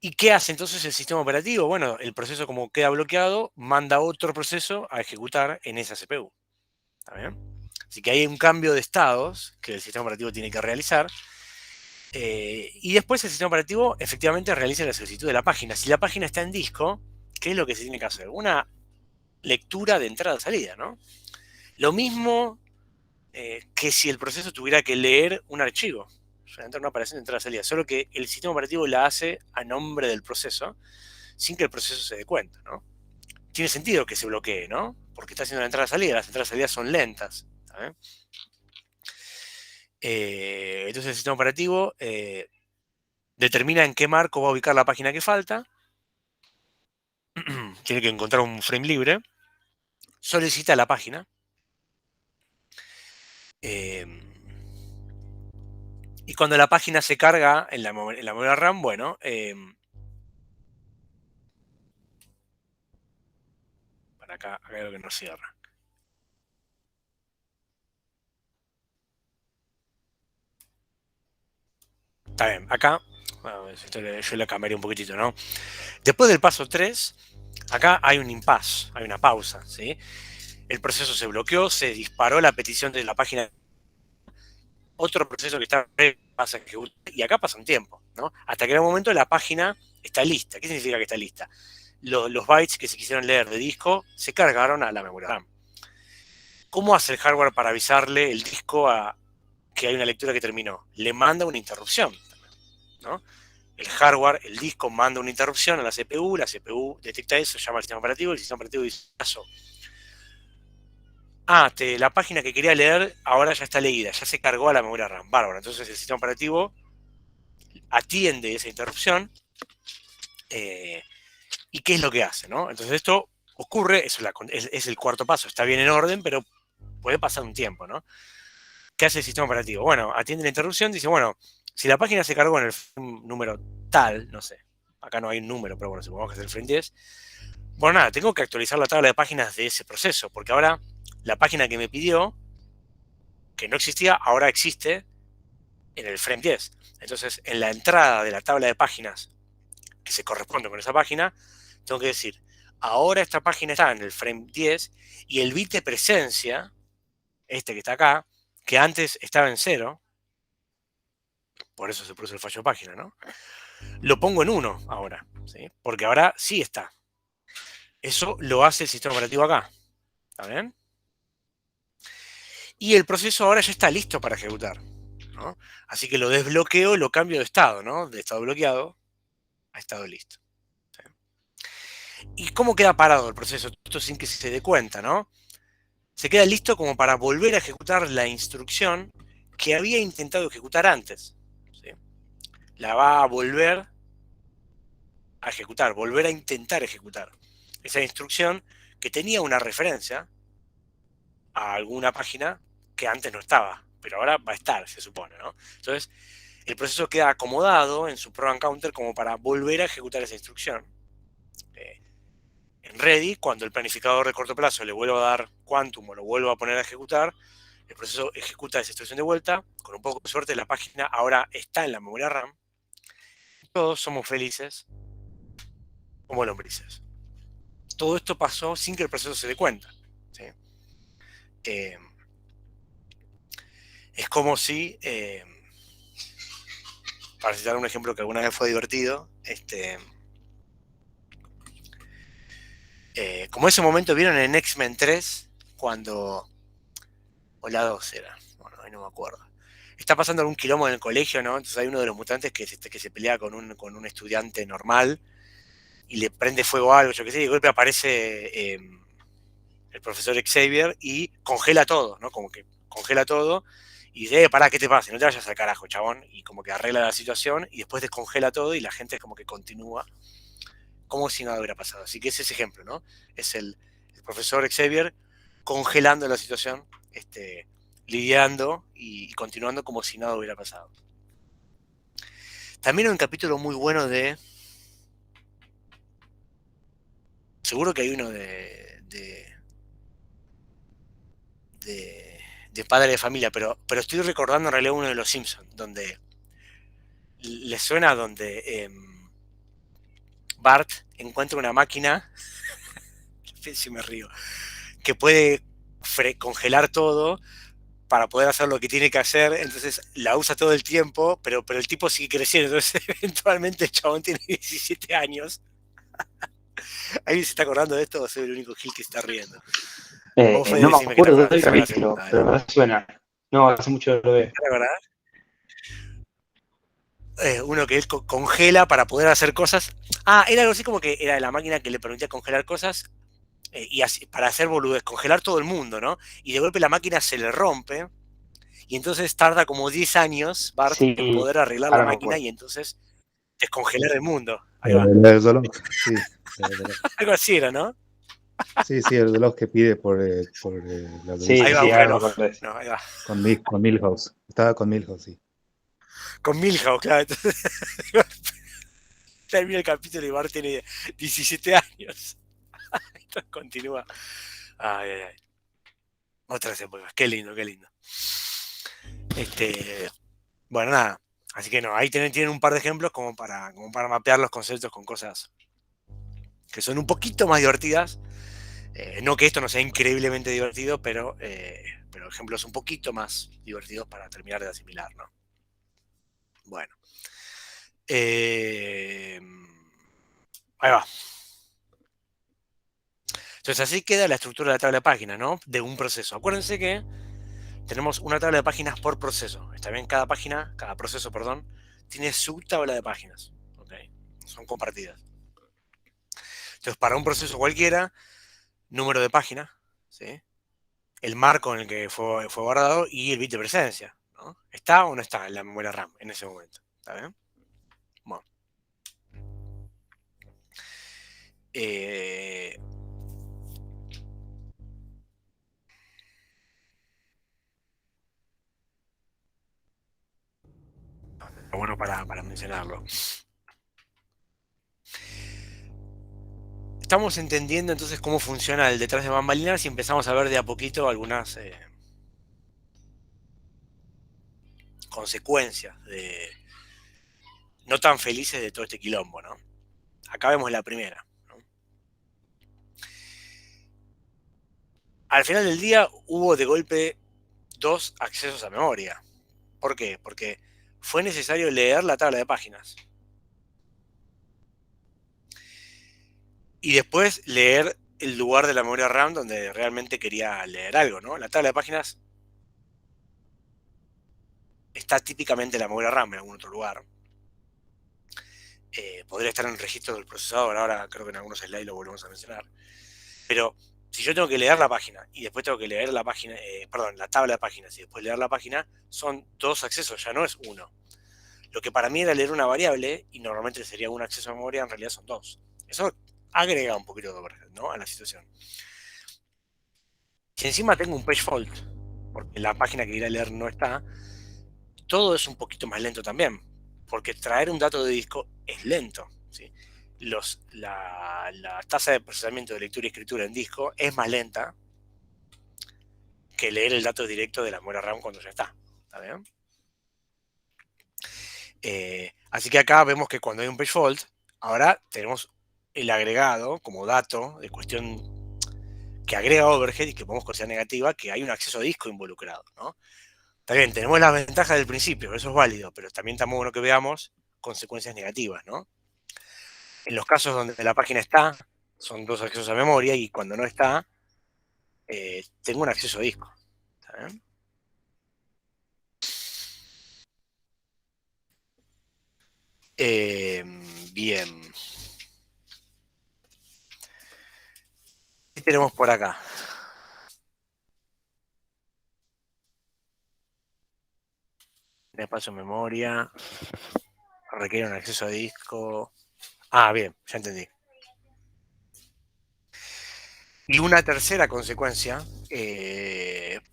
¿Y qué hace entonces el sistema operativo? Bueno, el proceso como queda bloqueado, manda otro proceso a ejecutar en esa CPU. ¿Está bien? Así que hay un cambio de estados que el sistema operativo tiene que realizar. Y después el sistema operativo efectivamente realiza la solicitud de la página. Si la página está en disco, ¿qué es lo que se tiene que hacer? Una lectura de entrada-salida, ¿no? Lo mismo que si el proceso tuviera que leer un archivo. Una operación de entrada-salida, solo que el sistema operativo la hace a nombre del proceso sin que el proceso se dé cuenta, ¿no? Tiene sentido que se bloquee, ¿no? Porque está haciendo la entrada-salida, las entradas-salidas son lentas. ¿Está entonces el sistema operativo determina en qué marco va a ubicar la página que falta, tiene que encontrar un frame libre, solicita la página, y cuando la página se carga en la memoria RAM, bueno, para acá creo que no cierra. Está bien, acá, bueno, yo le cambiaría un poquitito, ¿no? Después del paso 3, acá hay un impasse, hay una pausa, ¿sí? El proceso se bloqueó, se disparó la petición de la página otro proceso que está pasa a ejecutar, y acá pasa un tiempo, ¿no? Hasta que en un momento la página está lista. ¿Qué significa que está lista? Los bytes que se quisieron leer de disco se cargaron a la memoria RAM. ¿Cómo hace el hardware para avisarle el disco a que hay una lectura que terminó? Le manda una interrupción, ¿no? El hardware, el disco manda una interrupción a la CPU detecta eso, llama al sistema operativo, el sistema operativo dice, la página que quería leer ahora ya está leída, ya se cargó a la memoria RAM, bárbaro. Entonces el sistema operativo atiende esa interrupción, ¿y qué es lo que hace, no? Entonces esto ocurre, es el cuarto paso, está bien en orden, pero puede pasar un tiempo, ¿no? ¿Qué hace el sistema operativo? Bueno, atiende la interrupción, dice, bueno, si la página se cargó en el número tal, no sé, acá no hay un número, pero bueno, supongamos que es el frame 10, bueno, nada, tengo que actualizar la tabla de páginas de ese proceso, porque ahora la página que me pidió, que no existía, ahora existe en el frame 10. Entonces, en la entrada de la tabla de páginas que se corresponde con esa página, tengo que decir, ahora esta página está en el frame 10 y el bit de presencia, este que está acá, que antes estaba en 0, por eso se produce el fallo de página, ¿no? Lo pongo en 1 ahora, ¿sí? Porque ahora sí está. Eso lo hace el sistema operativo acá, ¿está bien? Y el proceso ahora ya está listo para ejecutar, ¿no? Así que lo desbloqueo, lo cambio de estado, ¿no? De estado bloqueado a estado listo. ¿Sí? ¿Y cómo queda parado el proceso? Esto sin que se dé cuenta, ¿no? Se queda listo como para volver a ejecutar la instrucción que había intentado ejecutar antes. ¿Sí? La va a volver a ejecutar, volver a intentar ejecutar. Esa instrucción que tenía una referencia a alguna página que antes no estaba, pero ahora va a estar, se supone, ¿no? Entonces, el proceso queda acomodado en su program counter como para volver a ejecutar esa instrucción. En ready, cuando el planificador de corto plazo le vuelva a dar quantum o lo vuelva a poner a ejecutar, el proceso ejecuta esa instrucción de vuelta. Con un poco de suerte, la página ahora está en la memoria RAM. Todos somos felices como lombrices. Todo esto pasó sin que el proceso se dé cuenta. ¿Sí? Es como si, para citar un ejemplo que alguna vez fue divertido, como ese momento, ¿vieron en X-Men 3? Cuando, o la 2 era, bueno, ahí no me acuerdo. Está pasando algún quilombo en el colegio, ¿no? Entonces hay uno de los mutantes que se pelea con un estudiante normal y le prende fuego a algo, yo qué sé, y de golpe aparece el profesor Xavier y congela todo, ¿no? Como que congela todo y dice, pará, ¿qué te pasa? No te vayas al carajo, chabón. Y como que arregla la situación y después descongela todo y la gente como que continúa como si nada hubiera pasado. Así que ese es ese ejemplo, ¿no? Es el profesor Xavier congelando la situación, lidiando y continuando como si nada hubiera pasado. También hay un capítulo muy bueno de... Seguro que hay uno de Padre de Familia, pero estoy recordando en realidad uno de los Simpsons, donde les suena donde Bart encuentra una máquina, si me río, que puede congelar todo para poder hacer lo que tiene que hacer, entonces la usa todo el tiempo, pero el tipo sigue creciendo, entonces eventualmente el chabón tiene 17 años. ¿Alguien se está acordando de esto o soy el único Gil que está riendo? Vos, Fede, No me decime que te acuerdo acordás, del decime la capítulo, segunda, pero me suena. No, hace mucho que lo veo. ¿te acordás? Uno que él congela para poder hacer cosas. Era algo así como que era la máquina que le permitía congelar cosas y así, para hacer boludez, congelar todo el mundo, ¿no? Y de golpe la máquina se le rompe y entonces tarda como 10 años Bart en Sí, poder arreglar la ahora me máquina acuerdo. y entonces descongelar el mundo. Ahí va. El reloj, sí, el reloj. Algo así era, ¿no? Sí, sí, el reloj que pide por la Sí, Ahí sí, va, sí, un ahora me reloj. acuerdo de eso. No, ahí va. con Milhouse. Estaba con Milhouse, sí. Con Milhouse, claro. Entonces, termina el capítulo y Bart tiene 17 años. Entonces continúa. Ay, ay, ay. Otras épocas. Qué lindo, qué lindo. Bueno, nada. Así que no, ahí tienen un par de ejemplos como para mapear los conceptos con cosas que son un poquito más divertidas. No que esto no sea increíblemente divertido, pero pero ejemplos un poquito más divertidos para terminar de asimilar, ¿no? Bueno. Ahí va. Entonces así queda la estructura de la tabla de páginas, ¿no? De un proceso. Acuérdense que tenemos una tabla de páginas por proceso. Está bien, cada proceso, perdón, tiene su tabla de páginas. ¿Okay? Son compartidas. Entonces, para un proceso cualquiera, número de página, ¿sí? El marco en el que fue guardado y el bit de presencia, ¿no? ¿Está o no está en la memoria RAM en ese momento? ¿Está bien? Bueno. Bueno, para mencionarlo. Estamos entendiendo entonces cómo funciona el detrás de bambalinas y empezamos a ver de a poquito algunas consecuencias no tan felices de todo este quilombo, ¿no? Acá vemos la primera, ¿no? Al final del día hubo de golpe 2 accesos a memoria. ¿Por qué? Porque fue necesario leer la tabla de páginas. Y después leer el lugar de la memoria RAM donde realmente quería leer algo, ¿no? La tabla de páginas está típicamente en la memoria RAM en algún otro lugar. Podría estar en el registro del procesador, ahora creo que en algunos slides lo volvemos a mencionar. Pero si yo tengo que leer la página y después tengo que leer la página, la tabla de páginas y después leer la página, son 2 accesos, ya no es 1. Lo que para mí era leer una variable y normalmente sería un acceso a memoria, en realidad son 2. Eso agrega un poquito de overhead, ¿no? A la situación. Si encima tengo un page fault, porque la página que quería leer no está, todo es un poquito más lento también, porque traer un dato de disco es lento, ¿sí? La tasa de procesamiento de lectura y escritura en disco es más lenta que leer el dato directo de la memoria RAM cuando ya está. ¿Está bien? Así que acá vemos que cuando hay un page fault, ahora tenemos el agregado como dato de cuestión que agrega overhead y que podemos considerar negativa, que hay un acceso a disco involucrado, ¿no? Está bien, tenemos las ventajas del principio, eso es válido, pero también está muy bueno que veamos consecuencias negativas, ¿no? En los casos donde la página está, son 2 accesos a memoria y cuando no está, tengo un acceso a disco. ¿Está bien? Bien. ¿Qué tenemos por acá? Espacio de memoria. Requiere un acceso a disco. Ah, bien, ya entendí. Y una tercera consecuencia,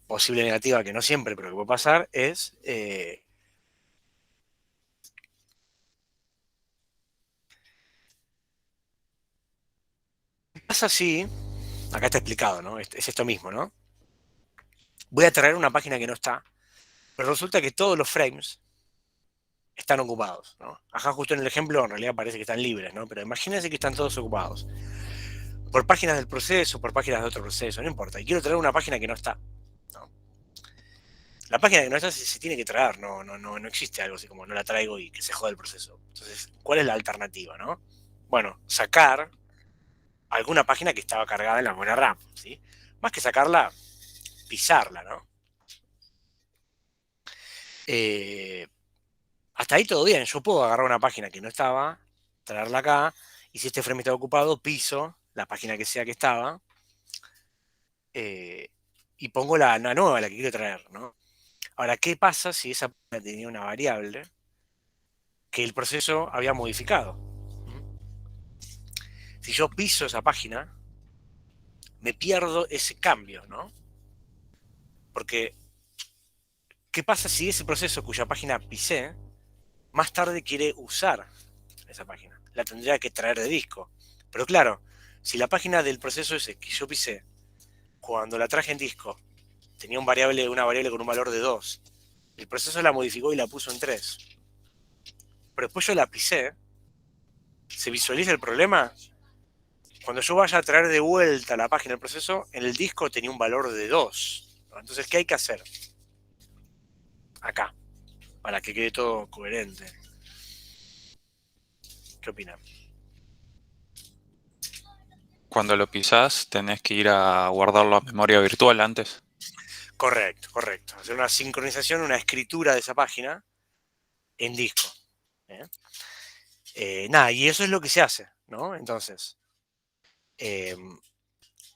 posible negativa, que no siempre, pero que puede pasar, es ¿qué pasa si, acá está explicado, ¿no? Es esto mismo, ¿no? Voy a traer una página que no está, pero resulta que todos los frames están ocupados, ¿no? Acá justo en el ejemplo en realidad parece que están libres, ¿no? Pero imagínense que están todos ocupados. Por páginas del proceso, por páginas de otro proceso, no importa. Y quiero traer una página que no está, ¿no? La página que no está se tiene que traer, no existe algo así como no la traigo y que se joda el proceso. Entonces, ¿cuál es la alternativa, no? Bueno, sacar alguna página que estaba cargada en la memoria RAM, ¿sí? Más que sacarla, pisarla, ¿no? Hasta ahí todo bien, yo puedo agarrar una página que no estaba, traerla acá, y si este frame está ocupado, piso la página que sea que estaba, y pongo la nueva, la que quiero traer, ¿no? Ahora, ¿qué pasa si esa página tenía una variable que el proceso había modificado? Si yo piso esa página, me pierdo ese cambio, ¿no? Porque, ¿qué pasa si ese proceso cuya página pisé, más tarde quiere usar esa página? La tendría que traer de disco. Pero claro, si la página del proceso ese que yo pisé, cuando la traje en disco, tenía una variable con un valor de 2, el proceso la modificó y la puso en 3. Pero después yo la pisé, ¿se visualiza el problema? Cuando yo vaya a traer de vuelta la página del proceso, en el disco tenía un valor de 2. ¿no? Entonces, ¿qué hay que hacer acá para que quede todo coherente? ¿Qué opinan? Cuando lo pisás, tenés que ir a guardarlo a memoria virtual antes. Correcto, correcto. Hacer una sincronización, una escritura de esa página en disco. Nada, y eso es lo que se hace, ¿no? Entonces, eh,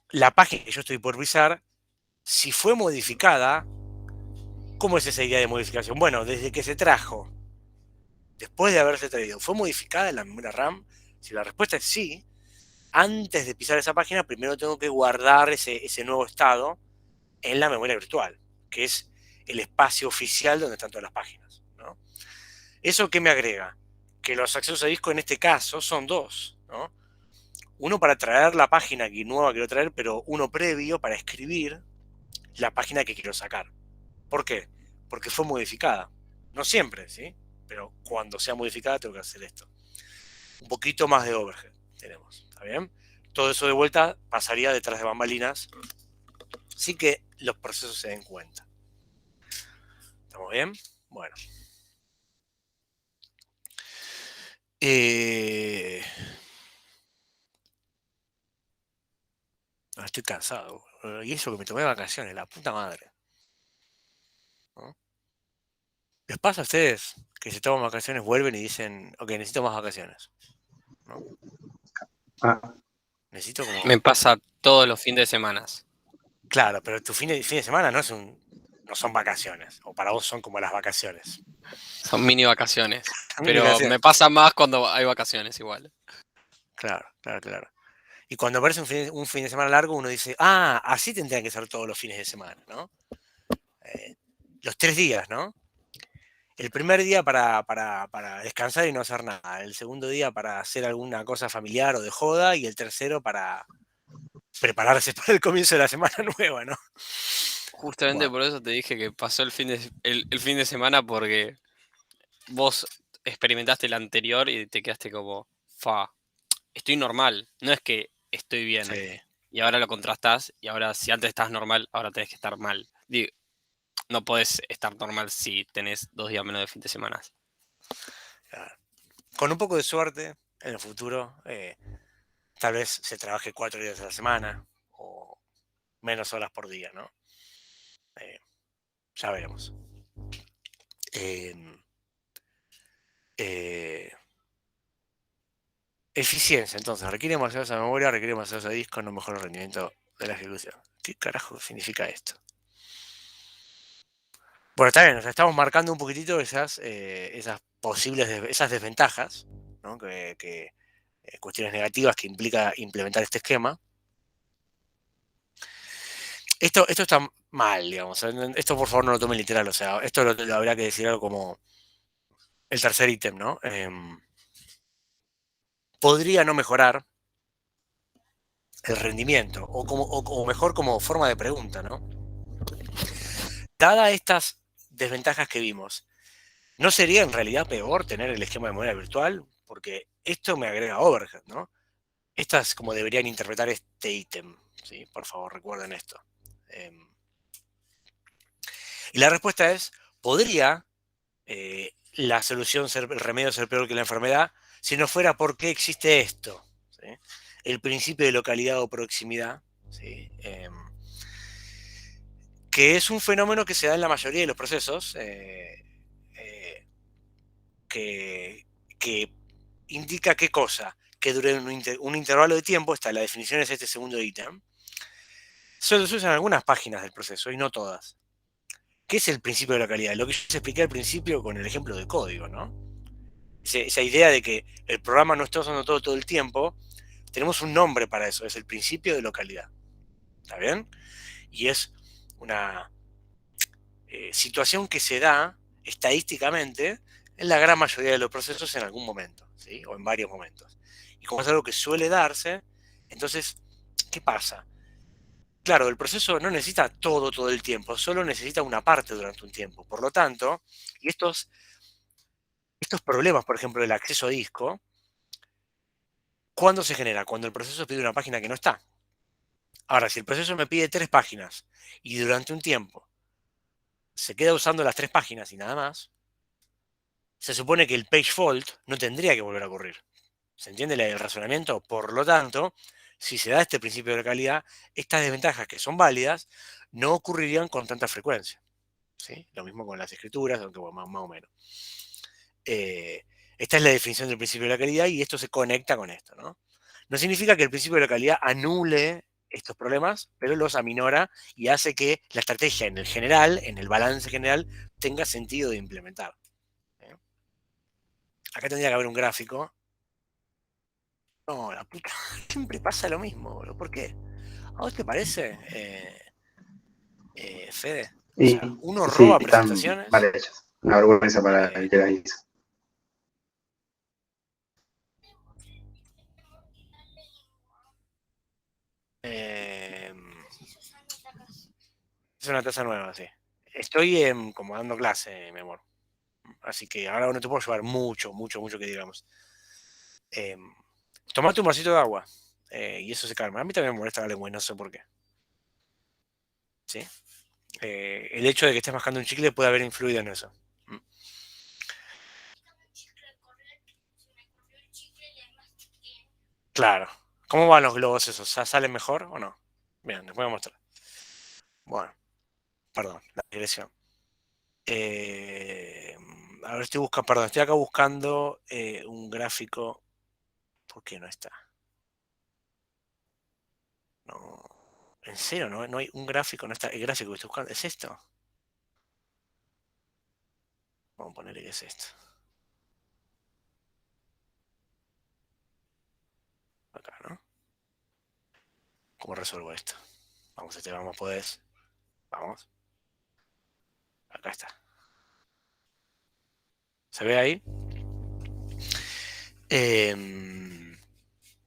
la página que yo estoy por visar, si fue modificada, ¿cómo es esa idea de modificación? Bueno, desde que se trajo, después de haberse traído, ¿fue modificada en la memoria RAM? Si la respuesta es sí, antes de pisar esa página, primero tengo que guardar ese nuevo estado en la memoria virtual, que es el espacio oficial donde están todas las páginas, ¿no? ¿Eso qué me agrega? Que los accesos a disco en este caso son dos, ¿no? Uno para traer la página que nueva quiero traer, pero uno previo para escribir la página que quiero sacar. ¿Por qué? Porque fue modificada. No siempre, ¿sí? Pero cuando sea modificada tengo que hacer esto. Un poquito más de overhead tenemos, ¿está bien? Todo eso de vuelta pasaría detrás de bambalinas, sí que los procesos se den cuenta. ¿Estamos bien? Bueno. Estoy cansado. Y eso que me tomé vacaciones, la puta madre. ¿No? ¿Les pasa a ustedes que se toman vacaciones, vuelven y dicen, ok, necesito más vacaciones? ¿No? Ah, Necesito como... Me pasa todos los fines de semana. Claro, pero tu fin de semana no son vacaciones. O para vos son como las vacaciones. Son mini vacaciones. Mini Pero vacaciones. me pasa más cuando hay vacaciones igual. Claro, claro, claro. Y cuando aparece un fin de semana largo, uno dice, ah, así tendrían que ser todos los fines de semana, ¿no? Los 3 días, ¿no? El primer día para descansar y no hacer nada. El segundo día para hacer alguna cosa familiar o de joda. Y el tercero para prepararse para el comienzo de la semana nueva, ¿no? Justamente Bueno. por eso te dije que pasó el fin de semana porque vos experimentaste el anterior y te quedaste como, estoy normal. No es que estoy bien. Sí. Y ahora lo contrastás y ahora si antes estabas normal, ahora tenés que estar mal. Digo, no podés estar normal si tenés 2 días menos de fin de semana. Claro. Con un poco de suerte, en el futuro, tal vez se trabaje 4 días a la semana o menos horas por día, ¿no? Ya veremos. Eficiencia, entonces, requiere demasiado esa memoria, requiere demasiado ese disco, no mejora el rendimiento de la ejecución. ¿Qué carajo significa esto? Bueno, está bien, nos estamos marcando un poquitito esas posibles, esas desventajas, ¿no? Cuestiones negativas que implica implementar este esquema. Esto está mal, digamos. Esto por favor no lo tomen literal, o sea, esto lo habría que decir algo como el tercer ítem, ¿no? Podría no mejorar el rendimiento, o mejor como forma de pregunta, ¿no? Dadas estas desventajas que vimos, ¿no sería en realidad peor tener el esquema de memoria virtual? Porque esto me agrega overhead, ¿no? Estas como deberían interpretar este ítem, ¿sí? Por favor, recuerden esto. Y la respuesta es, ¿podría la solución el remedio ser peor que la enfermedad si no fuera porque existe esto? ¿Sí? El principio de localidad o proximidad, ¿sí? Que es un fenómeno que se da en la mayoría de los procesos, que indica qué cosa, que durante un intervalo de tiempo, la definición es este segundo ítem, solo se usan algunas páginas del proceso y no todas. ¿Qué es el principio de localidad? Lo que yo expliqué al principio con el ejemplo de código, ¿no? Esa idea de que el programa no está usando todo el tiempo, tenemos un nombre para eso, es el principio de localidad. ¿Está bien? Y es una situación que se da estadísticamente en la gran mayoría de los procesos en algún momento, ¿sí? O en varios momentos. Y como es algo que suele darse, entonces, ¿qué pasa? Claro, el proceso no necesita todo el tiempo, solo necesita una parte durante un tiempo. Por lo tanto, y estos problemas, por ejemplo, del acceso a disco, ¿cuándo se genera? Cuando el proceso pide una página que no está. Ahora, si el proceso me pide 3 páginas y durante un tiempo se queda usando las 3 páginas y nada más, se supone que el page fault no tendría que volver a ocurrir. ¿Se entiende el razonamiento? Por lo tanto, si se da este principio de calidad, estas desventajas que son válidas no ocurrirían con tanta frecuencia. ¿Sí? Lo mismo con las escrituras, aunque bueno, más o menos. Esta es la definición del principio de la calidad y esto se conecta con esto, ¿no? No significa que el principio de la calidad anule estos problemas, pero los aminora y hace que la estrategia en el general, en el balance general, tenga sentido de implementar. Acá tendría que haber un gráfico. No, la puta, siempre pasa lo mismo, bro. ¿Por qué? ¿A vos te parece, Fede? O Y sea, uno sí, roba están presentaciones. mal hechas. Una vergüenza para el que las hizo. Es una taza nueva, sí. Estoy como dando clase, mi amor. Así que ahora no te puedo llevar mucho que digamos. Tomate un vasito de agua y eso se calma. A mí también me molesta la lengua y no sé por qué. ¿Sí? El hecho de que estés mascando un chicle puede haber influido en eso. Claro. ¿Cómo van los globos esos? ¿Salen mejor o no? Bien, les voy a mostrar. Bueno, perdón, la digresión. A ver, estoy acá buscando un gráfico. ¿Por qué no está? No. ¿En serio? ¿No hay un gráfico? ¿No está? ¿El gráfico que estoy buscando es esto? Vamos a ponerle que es esto. Acá, ¿no? ¿Cómo resuelvo esto? Vamos, vamos, podés. Vamos. Acá está. ¿Se ve ahí?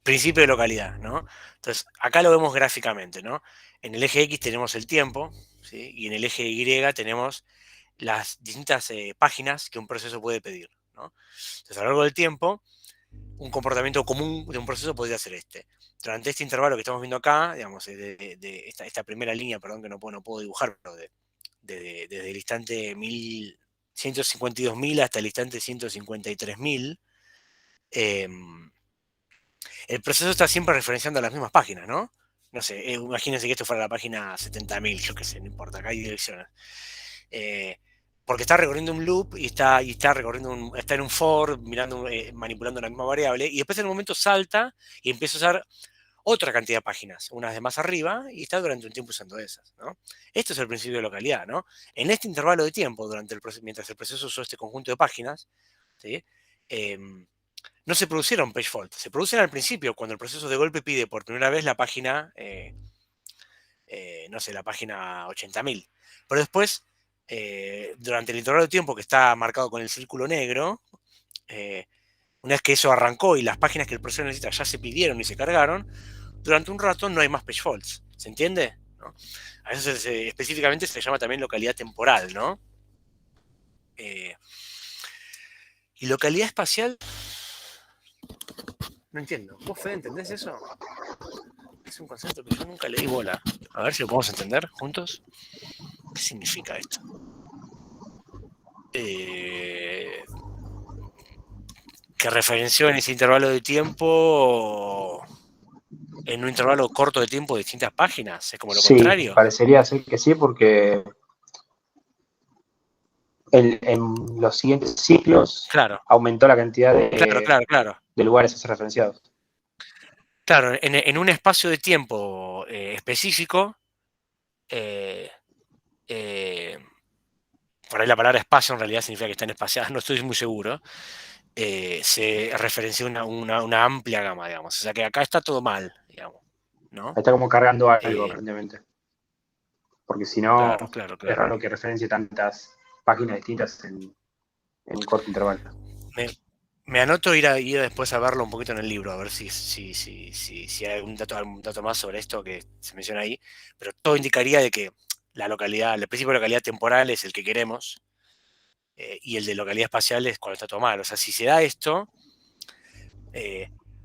Principio de localidad, ¿no? Entonces, acá lo vemos gráficamente, ¿no? En el eje X tenemos el tiempo, ¿sí? Y en el eje Y tenemos las distintas páginas que un proceso puede pedir, ¿no? Entonces, a lo largo del tiempo, un comportamiento común de un proceso podría ser este. Durante este intervalo que estamos viendo acá, digamos, de esta primera línea, perdón, que no puedo dibujar, pero desde el instante 152.000 hasta el instante 153.000, el proceso está siempre referenciando a las mismas páginas, ¿no? No sé, imagínense que esto fuera la página 70.000, yo qué sé, no importa, acá hay direcciones. Porque está recorriendo un loop y está está en un for, mirando, manipulando la misma variable, y después en un momento salta y empieza a usar otra cantidad de páginas, unas de más arriba, y está durante un tiempo usando esas, ¿no? Esto es el principio de localidad, ¿no? En este intervalo de tiempo, mientras el proceso usó este conjunto de páginas, ¿sí? No se producieron page fault, se producen al principio, cuando el proceso de golpe pide por primera vez la página, no sé, la página 80.000. Pero después, durante el intervalo de tiempo que está marcado con el círculo negro, una vez que eso arrancó y las páginas que el proceso necesita ya se pidieron y se cargaron, durante un rato no hay más page faults. ¿Se entiende? ¿No? A eso específicamente se le llama también localidad temporal, ¿no? Y localidad espacial, no entiendo. ¿Vos, Fede, entendés eso? Es un concepto que yo nunca le di bola. A ver si lo podemos entender juntos. ¿Qué significa esto? Que referenció en ese intervalo de tiempo, en un intervalo corto de tiempo, distintas páginas. Es como lo Sí, contrario. parecería ser que sí, porque en los siguientes ciclos Claro, aumentó la cantidad claro. de lugares a ser referenciados. Claro, en un espacio de tiempo específico, por ahí la palabra espacio en realidad significa que están espaciadas, no estoy muy seguro, se referenció una amplia gama, digamos. O sea que acá está todo mal, digamos, ¿no? Está como cargando algo, Eh, aparentemente. Porque si no, claro. es raro que referencie tantas páginas distintas en un corto intervalo. Me anoto ir después a verlo un poquito en el libro, a ver si hay algún dato más sobre esto que se menciona ahí. Pero todo indicaría de que la localidad, el principio de localidad temporal es el que queremos, y el de localidad espacial es cuando está todo mal. O sea, si se da esto,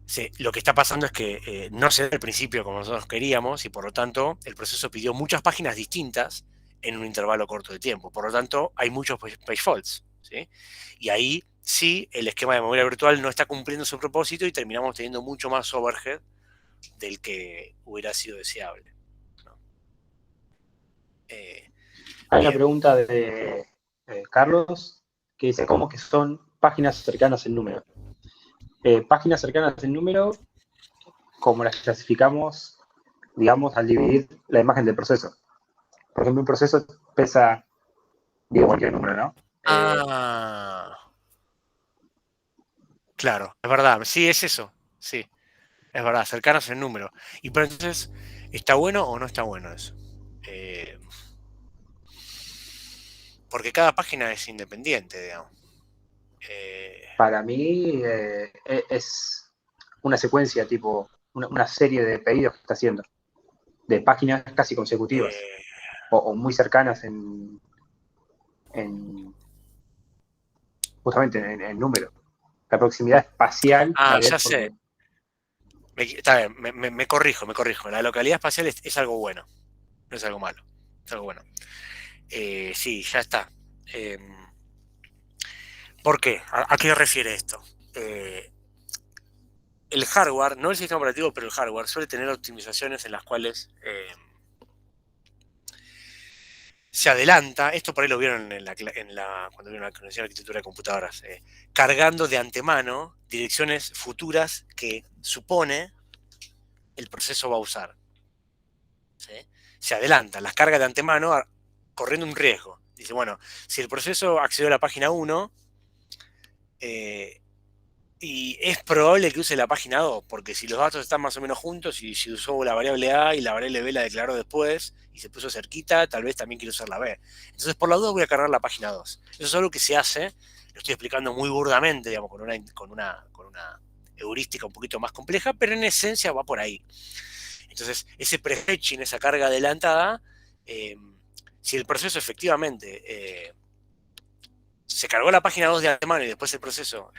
Sí, lo que está pasando es que no se da al principio como nosotros queríamos y por lo tanto el proceso pidió muchas páginas distintas en un intervalo corto de tiempo. Por lo tanto, hay muchos page faults, ¿sí? Y ahí sí el esquema de memoria virtual no está cumpliendo su propósito y terminamos teniendo mucho más overhead del que hubiera sido deseable, ¿no? Hay una Bien. pregunta de Carlos que dice, ¿cómo que son páginas cercanas en número? Páginas cercanas en número, como las clasificamos, digamos, al dividir la imagen del proceso. Por ejemplo, un proceso pesa, digo, cualquier número, ¿no? Claro, es verdad. Sí, es eso. Sí, es verdad. Cercanos en número. Y pero entonces, ¿está bueno o no está bueno eso? Porque cada página es independiente, digamos. Para mí es una secuencia, tipo, una serie de pedidos que está haciendo, de páginas casi consecutivas, Eh, o muy cercanas justamente en número. La proximidad espacial, tal vez, ya sé. porque Está bien, me corrijo, me corrijo. La localidad espacial es algo bueno, no es algo malo. Es algo bueno. Sí, ya está. ¿Por qué? ¿A qué refiere esto? El hardware, no el sistema operativo, pero el hardware suele tener optimizaciones en las cuales se adelanta, esto por ahí lo vieron cuando vieron la conexión de arquitectura de computadoras, cargando de antemano direcciones futuras que supone el proceso va a usar. ¿Sí? Se adelanta, las carga de antemano corriendo un riesgo. Dice, bueno, si el proceso accedió a la página 1, y es probable que use la página 2, porque si los datos están más o menos juntos y si usó la variable A y la variable B la declaró después y se puso cerquita, tal vez también quiere usar la B. Entonces, por la duda voy a cargar la página 2. Eso es algo que se hace, lo estoy explicando muy burdamente, digamos, con una heurística un poquito más compleja, pero en esencia va por ahí. Entonces, ese prefetching, esa carga adelantada, si el proceso efectivamente se cargó la página 2 de antemano y después el proceso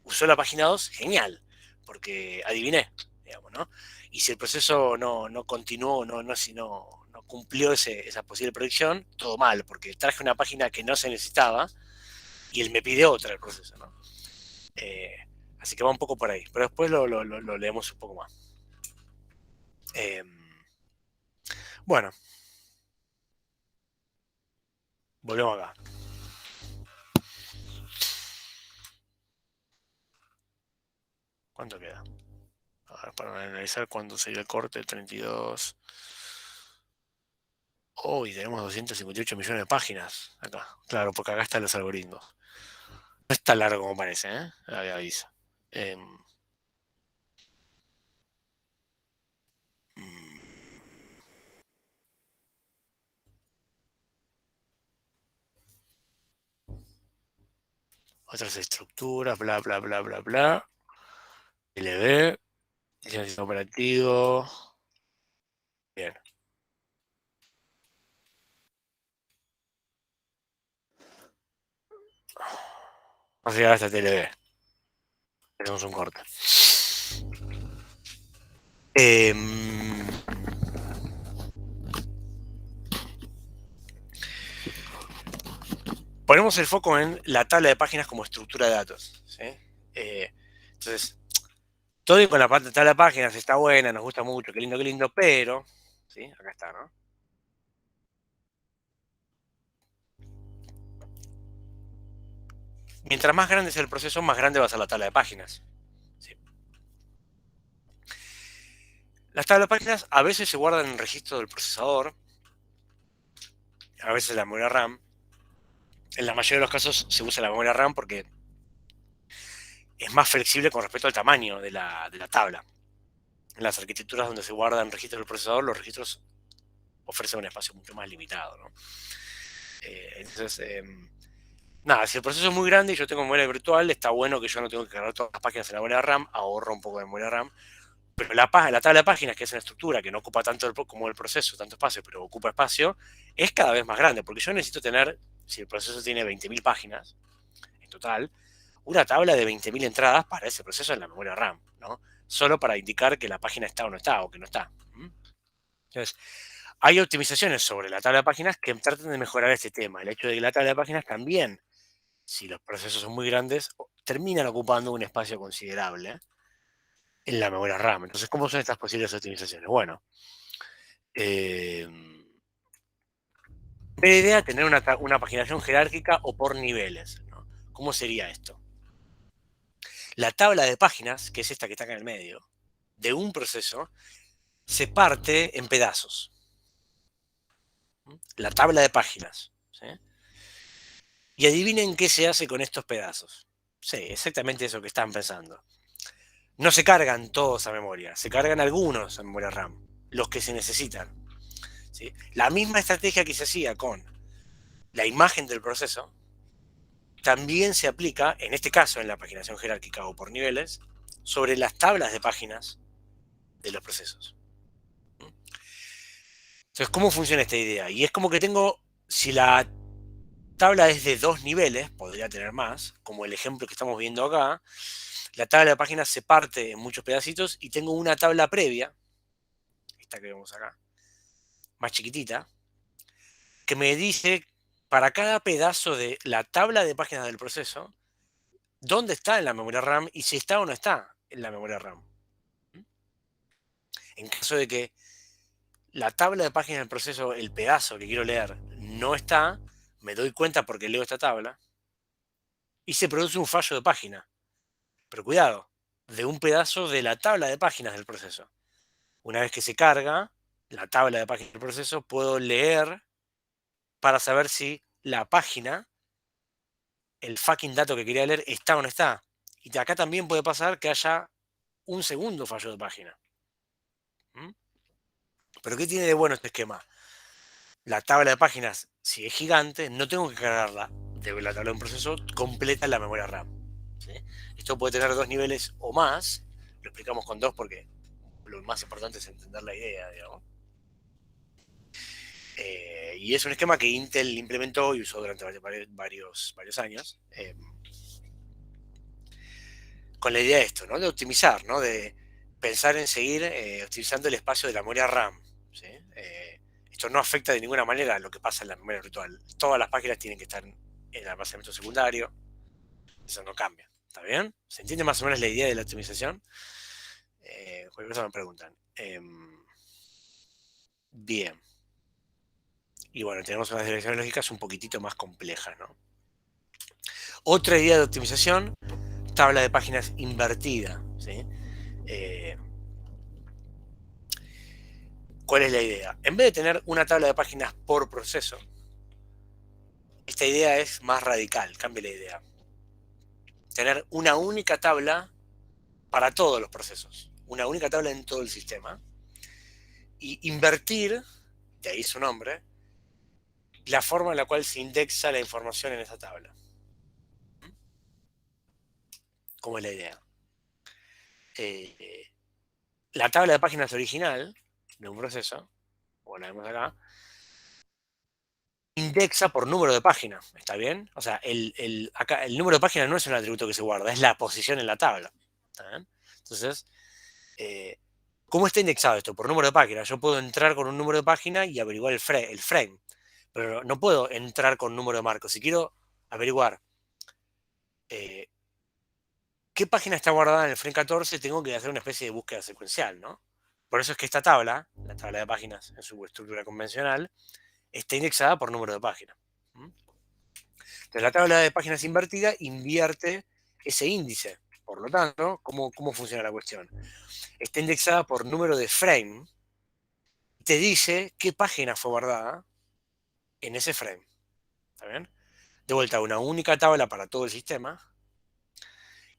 usó la página 2, genial, porque adiviné, digamos, ¿no? Y si el proceso no continuó, no cumplió esa posible predicción, todo mal, porque traje una página que no se necesitaba y él me pide otra el proceso, ¿no? Eh, así que va un poco por ahí, pero después lo leemos un poco más. Bueno, volvemos acá. ¿Cuánto queda? A ver, para analizar cuándo sería el corte, 32. Hoy tenemos 258 millones de páginas acá. Claro, porque acá están los algoritmos. No es tan largo como parece, ¿eh? Aviso. Otras estructuras, bla, bla, bla, bla, bla. LB, licencia operativo. Bien. Vamos a llegar hasta TLB. Tenemos un corte. Ponemos el foco en la tabla de páginas como estructura de datos. ¿Sí? Entonces, todo con la tabla de páginas está buena, nos gusta mucho, qué lindo, pero, ¿sí? Acá está, ¿no? Mientras más grande sea el proceso, más grande va a ser la tabla de páginas. ¿Sí? Las tablas de páginas a veces se guardan en el registro del procesador, a veces en la memoria RAM. En la mayoría de los casos se usa la memoria RAM porque es más flexible con respecto al tamaño de la tabla. En las arquitecturas donde se guardan registros del procesador, los registros ofrecen un espacio mucho más limitado, ¿no? Entonces, nada, si el proceso es muy grande y yo tengo memoria virtual, está bueno que yo no tengo que cargar todas las páginas en la memoria RAM, ahorro un poco de memoria RAM, pero la tabla de páginas, que es una estructura que no ocupa tanto como el proceso, tanto espacio, pero ocupa espacio, es cada vez más grande, porque yo necesito tener, si el proceso tiene 20.000 páginas en total, una tabla de 20.000 entradas para ese proceso en la memoria RAM, ¿no? Solo para indicar que la página está o no está, o que no está. Entonces, hay optimizaciones sobre la tabla de páginas que tratan de mejorar este tema. El hecho de que la tabla de páginas también, si los procesos son muy grandes, terminan ocupando un espacio considerable en la memoria RAM. Entonces, ¿cómo son estas posibles optimizaciones? Bueno, la idea es tener una paginación jerárquica o por niveles, ¿no? ¿Cómo sería esto? La tabla de páginas, que es esta que está acá en el medio, de un proceso, se parte en pedazos. La tabla de páginas. ¿Sí? Y adivinen qué se hace con estos pedazos. Sí, exactamente eso que están pensando. No se cargan todos a memoria, se cargan algunos a memoria RAM, los que se necesitan. ¿Sí? La misma estrategia que se hacía con la imagen del proceso también se aplica, en este caso en la paginación jerárquica o por niveles, sobre las tablas de páginas de los procesos. Entonces, ¿cómo funciona esta idea? Y es como que tengo, si la tabla es de 2 niveles, podría tener más, como el ejemplo que estamos viendo acá, la tabla de páginas se parte en muchos pedacitos y tengo una tabla previa, esta que vemos acá, más chiquitita, que me dice para cada pedazo de la tabla de páginas del proceso, dónde está en la memoria RAM y si está o no está en la memoria RAM. En caso de que la tabla de páginas del proceso, el pedazo que quiero leer, no está, me doy cuenta porque leo esta tabla y se produce un fallo de página. Pero cuidado, de un pedazo de la tabla de páginas del proceso. Una vez que se carga la tabla de páginas del proceso, puedo leer para saber si la página, el fucking dato que quería leer, está o no está. Y acá también puede pasar que haya un segundo fallo de página. ¿Pero qué tiene de bueno este esquema? La tabla de páginas, si es gigante, no tengo que cargarla de la tabla de un proceso completa en la memoria RAM. ¿Sí? Esto puede tener 2 niveles o más. Lo explicamos con 2 porque lo más importante es entender la idea, digamos. Y es un esquema que Intel implementó y usó durante varios años. Con la idea de esto, ¿no? De optimizar, ¿no? De pensar en seguir optimizando el espacio de la memoria RAM. ¿Sí? Esto no afecta de ninguna manera a lo que pasa en la memoria virtual. Todas las páginas tienen que estar en el almacenamiento secundario. Eso no cambia. ¿Está bien? ¿Se entiende más o menos la idea de la optimización? Cualquier cosa me preguntan. Bien. Y bueno, tenemos unas direcciones lógicas un poquitito más complejas, ¿no? Otra idea de optimización, tabla de páginas invertida. ¿Sí? ¿Cuál es la idea? En vez de tener una tabla de páginas por proceso, esta idea es más radical, cambia la idea. Tener una única tabla para todos los procesos, una única tabla en todo el sistema, y invertir, de ahí su nombre, la forma en la cual se indexa la información en esa tabla. ¿Cómo es la idea? La tabla de páginas original de un proceso, como la vemos acá, indexa por número de página, ¿está bien? O sea, acá, el número de página no es un atributo que se guarda, es la posición en la tabla. ¿Está bien? Entonces, ¿cómo está indexado esto? Por número de página. Yo puedo entrar con un número de página y averiguar el frame, pero no puedo entrar con número de marco. Si quiero averiguar qué página está guardada en el frame 14, tengo que hacer una especie de búsqueda secuencial, ¿no? Por eso es que esta tabla, la tabla de páginas en su estructura convencional, está indexada por número de página. Entonces, la tabla de páginas invertida invierte ese índice. Por lo tanto, ¿cómo funciona la cuestión? Está indexada por número de frame. Te dice qué página fue guardada en ese frame. ¿Está bien? De vuelta, una única tabla para todo el sistema.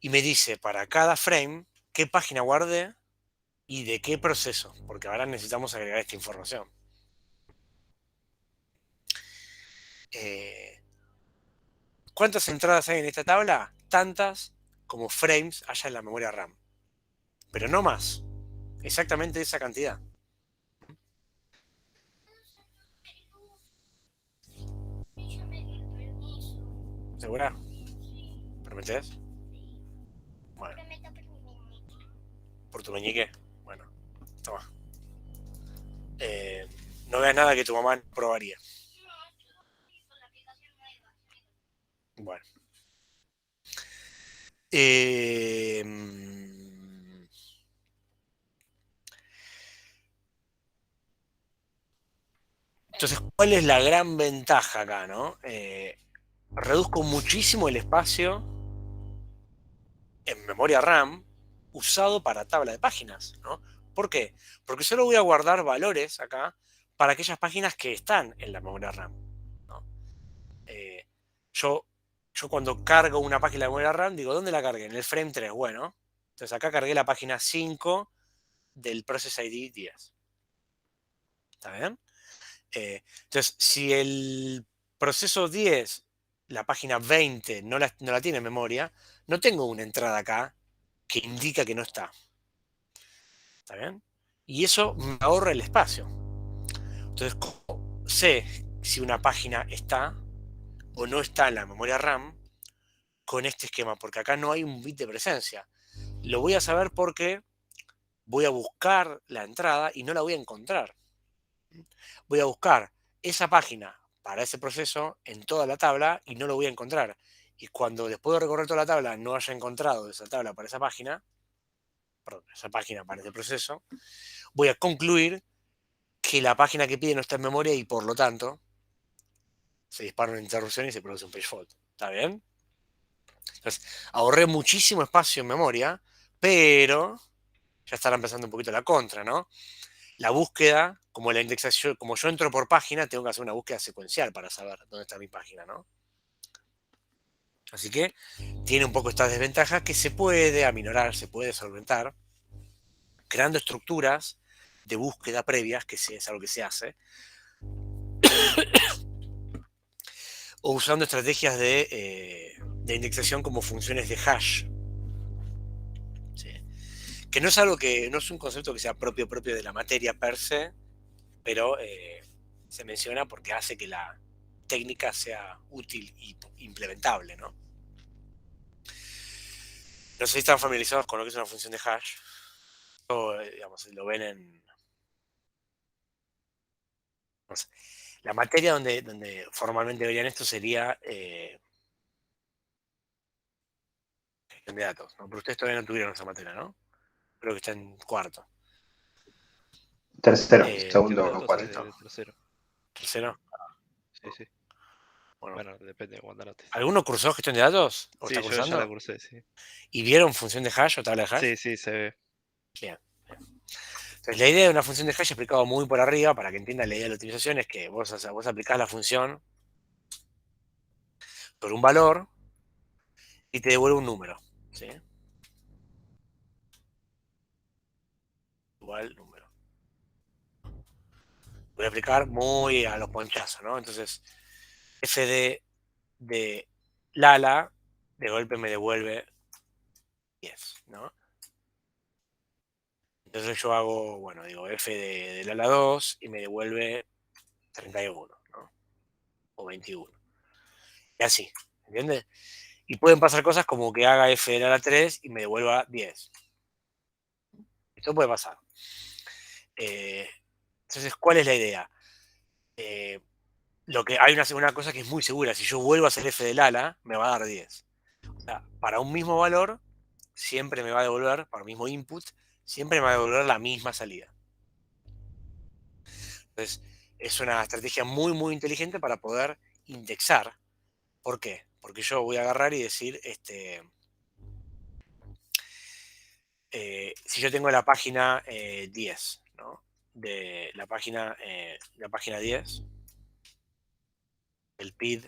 Y me dice para cada frame qué página guardé y de qué proceso. Porque ahora necesitamos agregar esta información. ¿Cuántas entradas hay en esta tabla? Tantas como frames haya en la memoria RAM. Pero no más. Exactamente esa cantidad. ¿Segura? ¿Prometés? por tu meñique. Bueno, toma. No veas nada que tu mamá no probaría. Bueno. Entonces, ¿cuál es la gran ventaja acá, no? Reduzco muchísimo el espacio en memoria RAM usado para tabla de páginas, ¿no? ¿Por qué? Porque solo voy a guardar valores acá para aquellas páginas que están en la memoria RAM, ¿no? Yo cuando cargo una página de memoria RAM, digo, ¿dónde la cargué? En el frame 3, bueno. Entonces acá cargué la página 5 del Process ID 10. ¿Está bien? Entonces, si el proceso 10, la página 20, no la tiene en memoria, no tengo una entrada acá que indica que no está. ¿Está bien? Y eso me ahorra el espacio. Entonces, ¿cómo sé si una página está o no está en la memoria RAM con este esquema? Porque acá no hay un bit de presencia. Lo voy a saber porque voy a buscar la entrada y no la voy a encontrar. Voy a buscar esa página para ese proceso en toda la tabla y no lo voy a encontrar. Y cuando después de recorrer toda la tabla no haya encontrado esa tabla para esa página, perdón, esa página para ese proceso, voy a concluir que la página que pide no está en memoria y por lo tanto se dispara una interrupción y se produce un page fault. ¿Está bien? Entonces, ahorré muchísimo espacio en memoria, pero ya estará empezando un poquito la contra, ¿no? La búsqueda, como la indexación, como yo entro por página, tengo que hacer una búsqueda secuencial para saber dónde está mi página, ¿no? Así que tiene un poco esta desventaja que se puede aminorar, se puede solventar, creando estructuras de búsqueda previas, que es algo que se hace, o usando estrategias de indexación como funciones de hash. ¿Sí? Que no es algo que, no es un concepto que sea propio de la materia per se, pero se menciona porque hace que la técnica sea útil y implementable, ¿no? No sé si están familiarizados con lo que es una función de hash. O, digamos, lo ven en... No sé, la materia donde formalmente verían esto sería gestión de datos, ¿no? Pero ustedes todavía no tuvieron esa materia, ¿no? Creo que está en cuarto. Tercero, Gestión de segundo o datos es cuarto. de tercero. ¿Tercero? Sí, sí. Bueno. Bueno, depende de cuándo anotes. ¿Alguno cursó gestión de datos? ¿O Sí, está yo ya cursando? la cursé, sí. ¿Y vieron función de hash o tabla de hash? Sí, sí, se ve. Bien. Entonces, la idea de una función de hash explicado muy por arriba, para que entiendan la idea de la optimización, es que vos aplicás la función por un valor y te devuelve un número. ¿Sí? Igual número. Voy a aplicar muy a los ponchazos, ¿no? Entonces, f de Lala de golpe me devuelve 10, ¿no? Entonces yo hago, bueno, digo f de Lala 2 y me devuelve 31, ¿no? O 21. Y así, ¿entiendes? Y pueden pasar cosas como que haga f de Lala 3 y me devuelva 10. Esto puede pasar. Entonces, ¿cuál es la idea? Hay una cosa que es muy segura. Si yo vuelvo a hacer f del ala, me va a dar 10. O sea, para un mismo valor, siempre me va a devolver, para un mismo input, siempre me va a devolver la misma salida. Entonces, es una estrategia muy, muy inteligente para poder indexar. ¿Por qué? Porque yo voy a agarrar y decir, si yo tengo la página 10, ¿no? De la página 10, el PID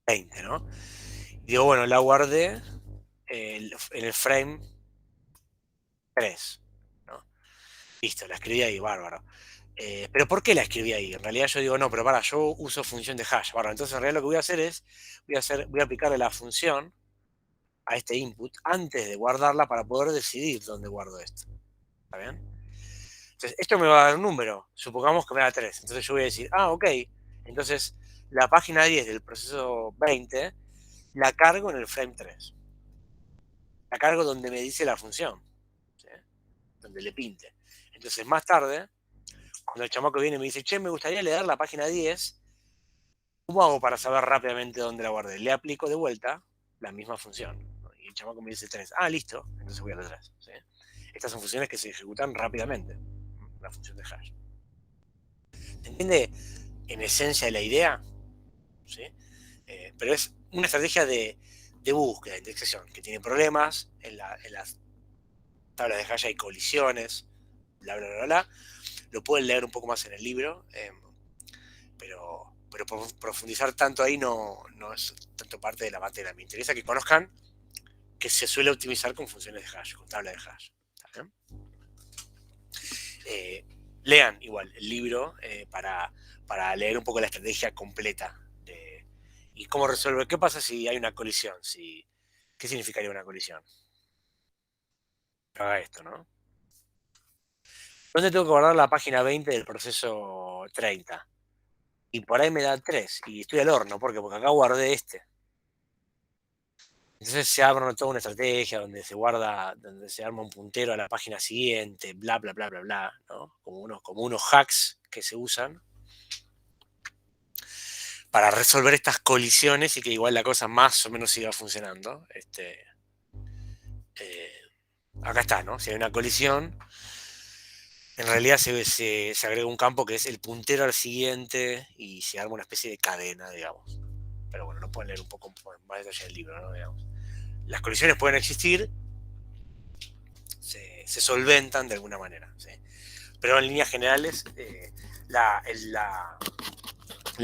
20, ¿no? Y digo, bueno, la guardé en el frame 3, ¿no? Listo, la escribí ahí, bárbaro. Pero ¿por qué la escribí ahí? En realidad yo digo, no, pero yo uso función de hash, bárbaro. Entonces en realidad lo que voy a hacer es, voy a aplicarle la función a este input antes de guardarla para poder decidir dónde guardo esto. ¿Está bien? Entonces, esto me va a dar un número. Supongamos que me da 3. Entonces yo voy a decir, ok. Entonces, la página 10 del proceso 20 la cargo en el frame 3. la cargo donde me dice la función, ¿sí? Donde le pinte. Entonces, más tarde, cuando el chamaco viene y me dice, che, me gustaría leer la página 10, ¿cómo hago para saber rápidamente dónde la guardé? Le aplico de vuelta la misma función, ¿no? Y el chamaco me dice 3. Ah, listo, entonces voy a la 3. ¿Sí? Estas son funciones que se ejecutan rápidamente. La función de hash. ¿Se entiende en esencia la idea? ¿Sí? Pero es una estrategia de búsqueda, de indexación, que tiene problemas. En las tablas de hash hay colisiones, bla, bla, bla, bla. Lo pueden leer un poco más en el libro, pero profundizar tanto ahí no es tanto parte de la materia. Me interesa que conozcan que se suele optimizar con funciones de hash, con tablas de hash. Lean igual el libro para leer un poco la estrategia completa y cómo resolver. ¿Qué pasa si hay una colisión? ¿Qué significaría una colisión? Haga esto, ¿no? ¿Dónde tengo que guardar la página 20 del proceso 30? Y por ahí me da 3 y estoy al horno. ¿Por qué? Porque acá guardé este. Entonces se arma toda una estrategia donde se arma un puntero a la página siguiente, bla, bla, bla, bla, bla, ¿no? Como unos hacks que se usan para resolver estas colisiones y que igual la cosa más o menos siga funcionando. Acá está, ¿no? Si hay una colisión, en realidad se agrega un campo que es el puntero al siguiente y se arma una especie de cadena, digamos. Pero bueno, no pueden leer un poco más detalle del libro, ¿no? Digamos. Las colisiones pueden existir, se solventan de alguna manera, ¿sí? Pero en líneas generales, la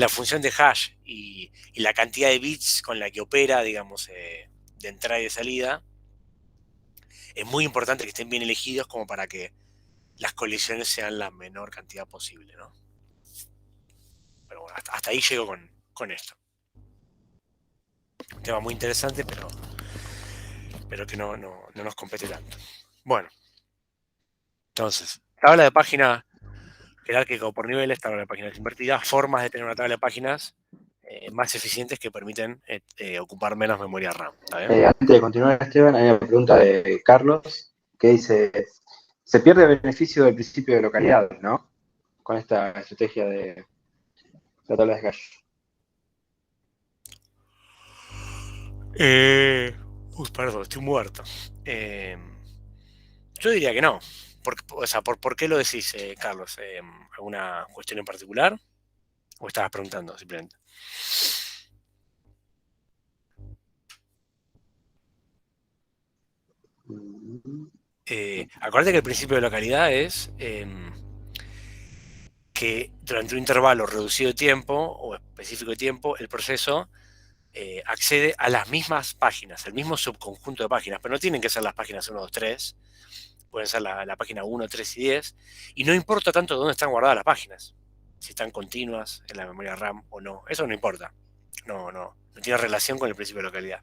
función de hash y la cantidad de bits con la que opera, digamos, de entrada y de salida, es muy importante que estén bien elegidos como para que las colisiones sean la menor cantidad posible, ¿no? Pero bueno, hasta ahí llego con esto. Un tema muy interesante, pero que no nos compete tanto. Bueno, entonces, tabla de página jerárquica por niveles, tabla de páginas invertidas, formas de tener una tabla de páginas más eficientes que permiten ocupar menos memoria RAM. ¿Está bien? Antes de continuar, Esteban, hay una pregunta de Carlos que dice, se pierde el beneficio del principio de localidad, ¿no? Con esta estrategia de la tabla de hash. Perdón, estoy muerto. Yo diría que no. ¿Por qué lo decís, Carlos? ¿Alguna cuestión en particular? ¿O estabas preguntando simplemente? Acuérdate que el principio de localidad es que durante un intervalo reducido de tiempo o específico de tiempo, el proceso accede a las mismas páginas, al mismo subconjunto de páginas, pero no tienen que ser las páginas 1, 2, 3, pueden ser la página 1, 3 y 10, y no importa tanto dónde están guardadas las páginas, si están continuas en la memoria RAM o no, eso no importa, no tiene relación con el principio de localidad.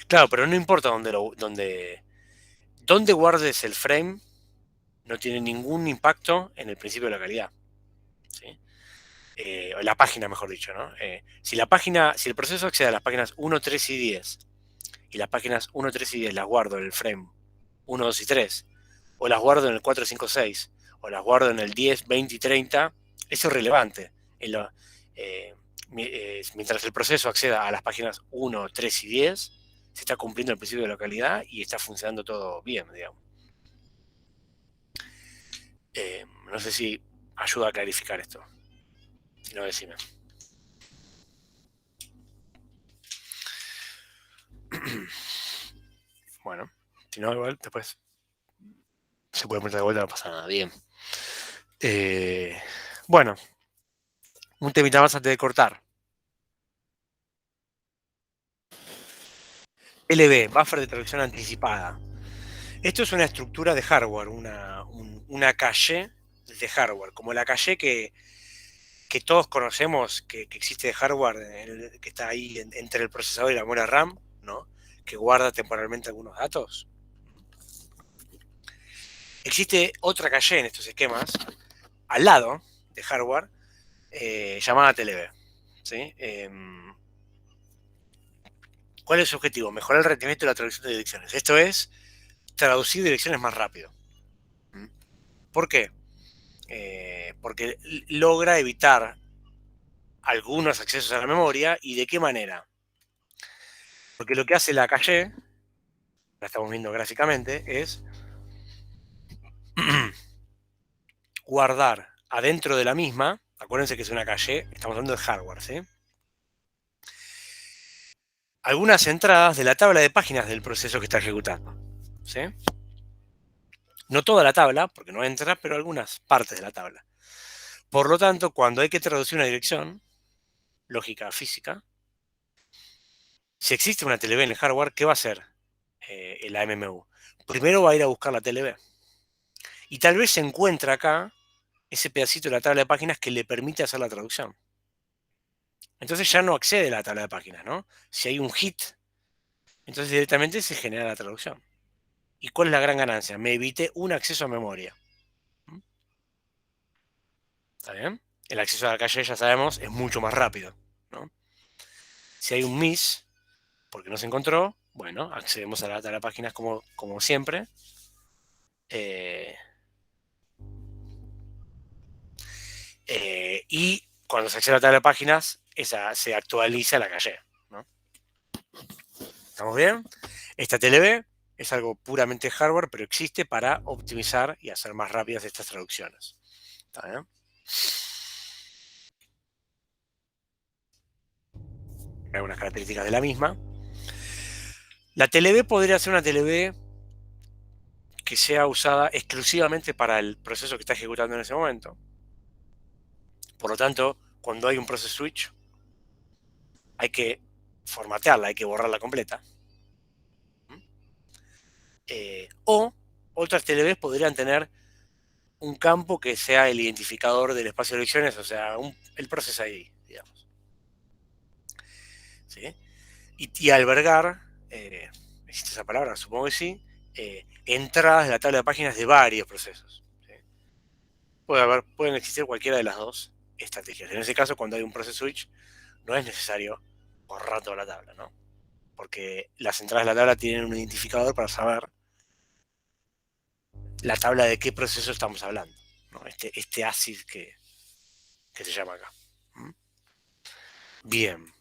Claro, pero no importa dónde guardes el frame, no tiene ningún impacto en el principio de localidad. ¿Sí? O la página, mejor dicho, ¿no? Si el proceso accede a las páginas 1, 3 y 10, y las páginas 1, 3 y 10 las guardo en el frame 1, 2 y 3, o las guardo en el 4, 5, 6, o las guardo en el 10, 20 y 30, eso es relevante. Mientras el proceso acceda a las páginas 1, 3 y 10, se está cumpliendo el principio de localidad y está funcionando todo bien, digamos. No sé si ayuda a clarificar esto. Si no, decime. Bueno, si no, igual después se puede poner de vuelta, no pasa nada. Bien. Bueno, un temita más antes de cortar. LB, buffer de traducción anticipada. Esto es una estructura de hardware, una caché de hardware, como la caché que todos conocemos que existe de hardware, que está ahí entre el procesador y la memoria RAM, ¿no? Que guarda temporalmente algunos datos. Existe otra caché en estos esquemas, al lado de hardware, llamada TLB. ¿Sí? ¿Cuál es su objetivo? Mejorar el rendimiento de la traducción de direcciones. Esto es traducir direcciones más rápido. ¿Por qué? Porque logra evitar algunos accesos a la memoria. ¿Y de qué manera? Porque lo que hace la caché, la estamos viendo gráficamente, es guardar adentro de la misma, acuérdense que es una caché, estamos hablando de hardware, ¿sí? Algunas entradas de la tabla de páginas del proceso que está ejecutando, ¿sí? No toda la tabla, porque no entra, pero algunas partes de la tabla. Por lo tanto, cuando hay que traducir una dirección, lógica física, si existe una TLB en el hardware, ¿qué va a hacer el AMMU? Primero va a ir a buscar la TLB. Y tal vez se encuentra acá ese pedacito de la tabla de páginas que le permite hacer la traducción. Entonces ya no accede a la tabla de páginas, ¿no? Si hay un hit, entonces directamente se genera la traducción. ¿Y cuál es la gran ganancia? Me evité un acceso a memoria. ¿Está bien? El acceso a la calle, ya sabemos, es mucho más rápido, ¿no? Si hay un miss, porque no se encontró, bueno, accedemos a la tabla de páginas como siempre. Y cuando se accede a la tabla de páginas, se actualiza la calle, ¿no? ¿Estamos bien? Esta TLB es algo puramente hardware, pero existe para optimizar y hacer más rápidas estas traducciones. ¿Está bien? Algunas características de la misma. La TLB podría ser una TLB que sea usada exclusivamente para el proceso que está ejecutando en ese momento. Por lo tanto, cuando hay un process switch, hay que formatearla, hay que borrarla completa. O otras TLBs podrían tener un campo que sea el identificador del espacio de elecciones, o sea, el process ID, digamos. ¿Sí? Y albergar, ¿existe esa palabra? Supongo que sí, entradas de la tabla de páginas de varios procesos. ¿Sí? Pueden existir cualquiera de las dos estrategias. En ese caso, cuando hay un process switch, no es necesario borrar toda la tabla, ¿no? Porque las entradas de la tabla tienen un identificador para saber la tabla de qué proceso estamos hablando, ¿no? Este ACID que se llama acá. ¿Mm? Bien.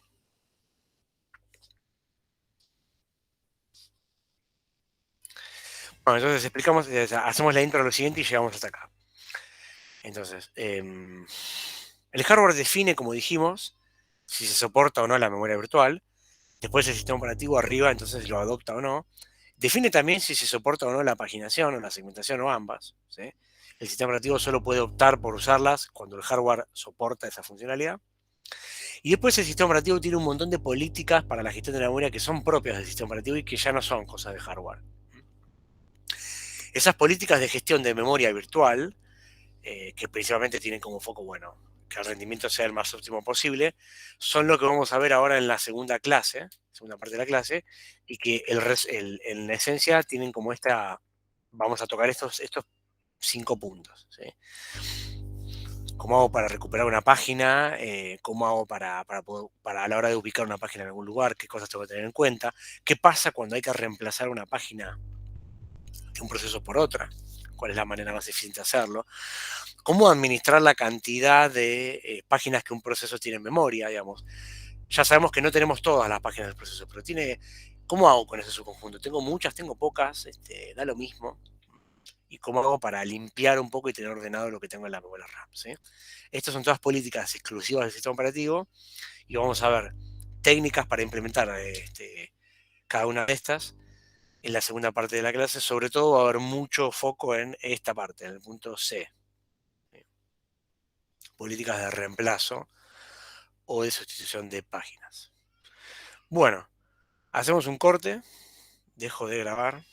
Bueno, entonces explicamos, hacemos la intro a lo siguiente y llegamos hasta acá. Entonces, el hardware define, como dijimos, si se soporta o no la memoria virtual. Después el sistema operativo arriba, entonces lo adopta o no. Define también si se soporta o no la paginación o la segmentación o ambas, ¿sí? El sistema operativo solo puede optar por usarlas cuando el hardware soporta esa funcionalidad. Y después el sistema operativo tiene un montón de políticas para la gestión de la memoria que son propias del sistema operativo y que ya no son cosas de hardware. Esas políticas de gestión de memoria virtual, que principalmente tienen como foco, bueno, que el rendimiento sea el más óptimo posible, son lo que vamos a ver ahora en la segunda parte de la clase, y que en esencia tienen como vamos a tocar estos 5 puntos, ¿sí? ¿Cómo hago para recuperar una página? ¿Cómo hago para a la hora de ubicar una página en algún lugar? ¿Qué cosas tengo que tener en cuenta? ¿Qué pasa cuando hay que reemplazar una página de un proceso por otra? ¿Cuál es la manera más eficiente de hacerlo? ¿Cómo administrar la cantidad de páginas que un proceso tiene en memoria, digamos? Ya sabemos que no tenemos todas las páginas del proceso, pero ¿cómo hago con ese subconjunto? ¿Tengo muchas? ¿Tengo pocas? Da lo mismo. ¿Y cómo hago para limpiar un poco y tener ordenado lo que tengo en la memoria RAM? ¿Sí? Estas son todas políticas exclusivas del sistema operativo y vamos a ver técnicas para implementar cada una de estas en la segunda parte de la clase. Sobre todo va a haber mucho foco en esta parte, en el punto C. ¿Sí? Políticas de reemplazo o de sustitución de páginas. Bueno, hacemos un corte, dejo de grabar.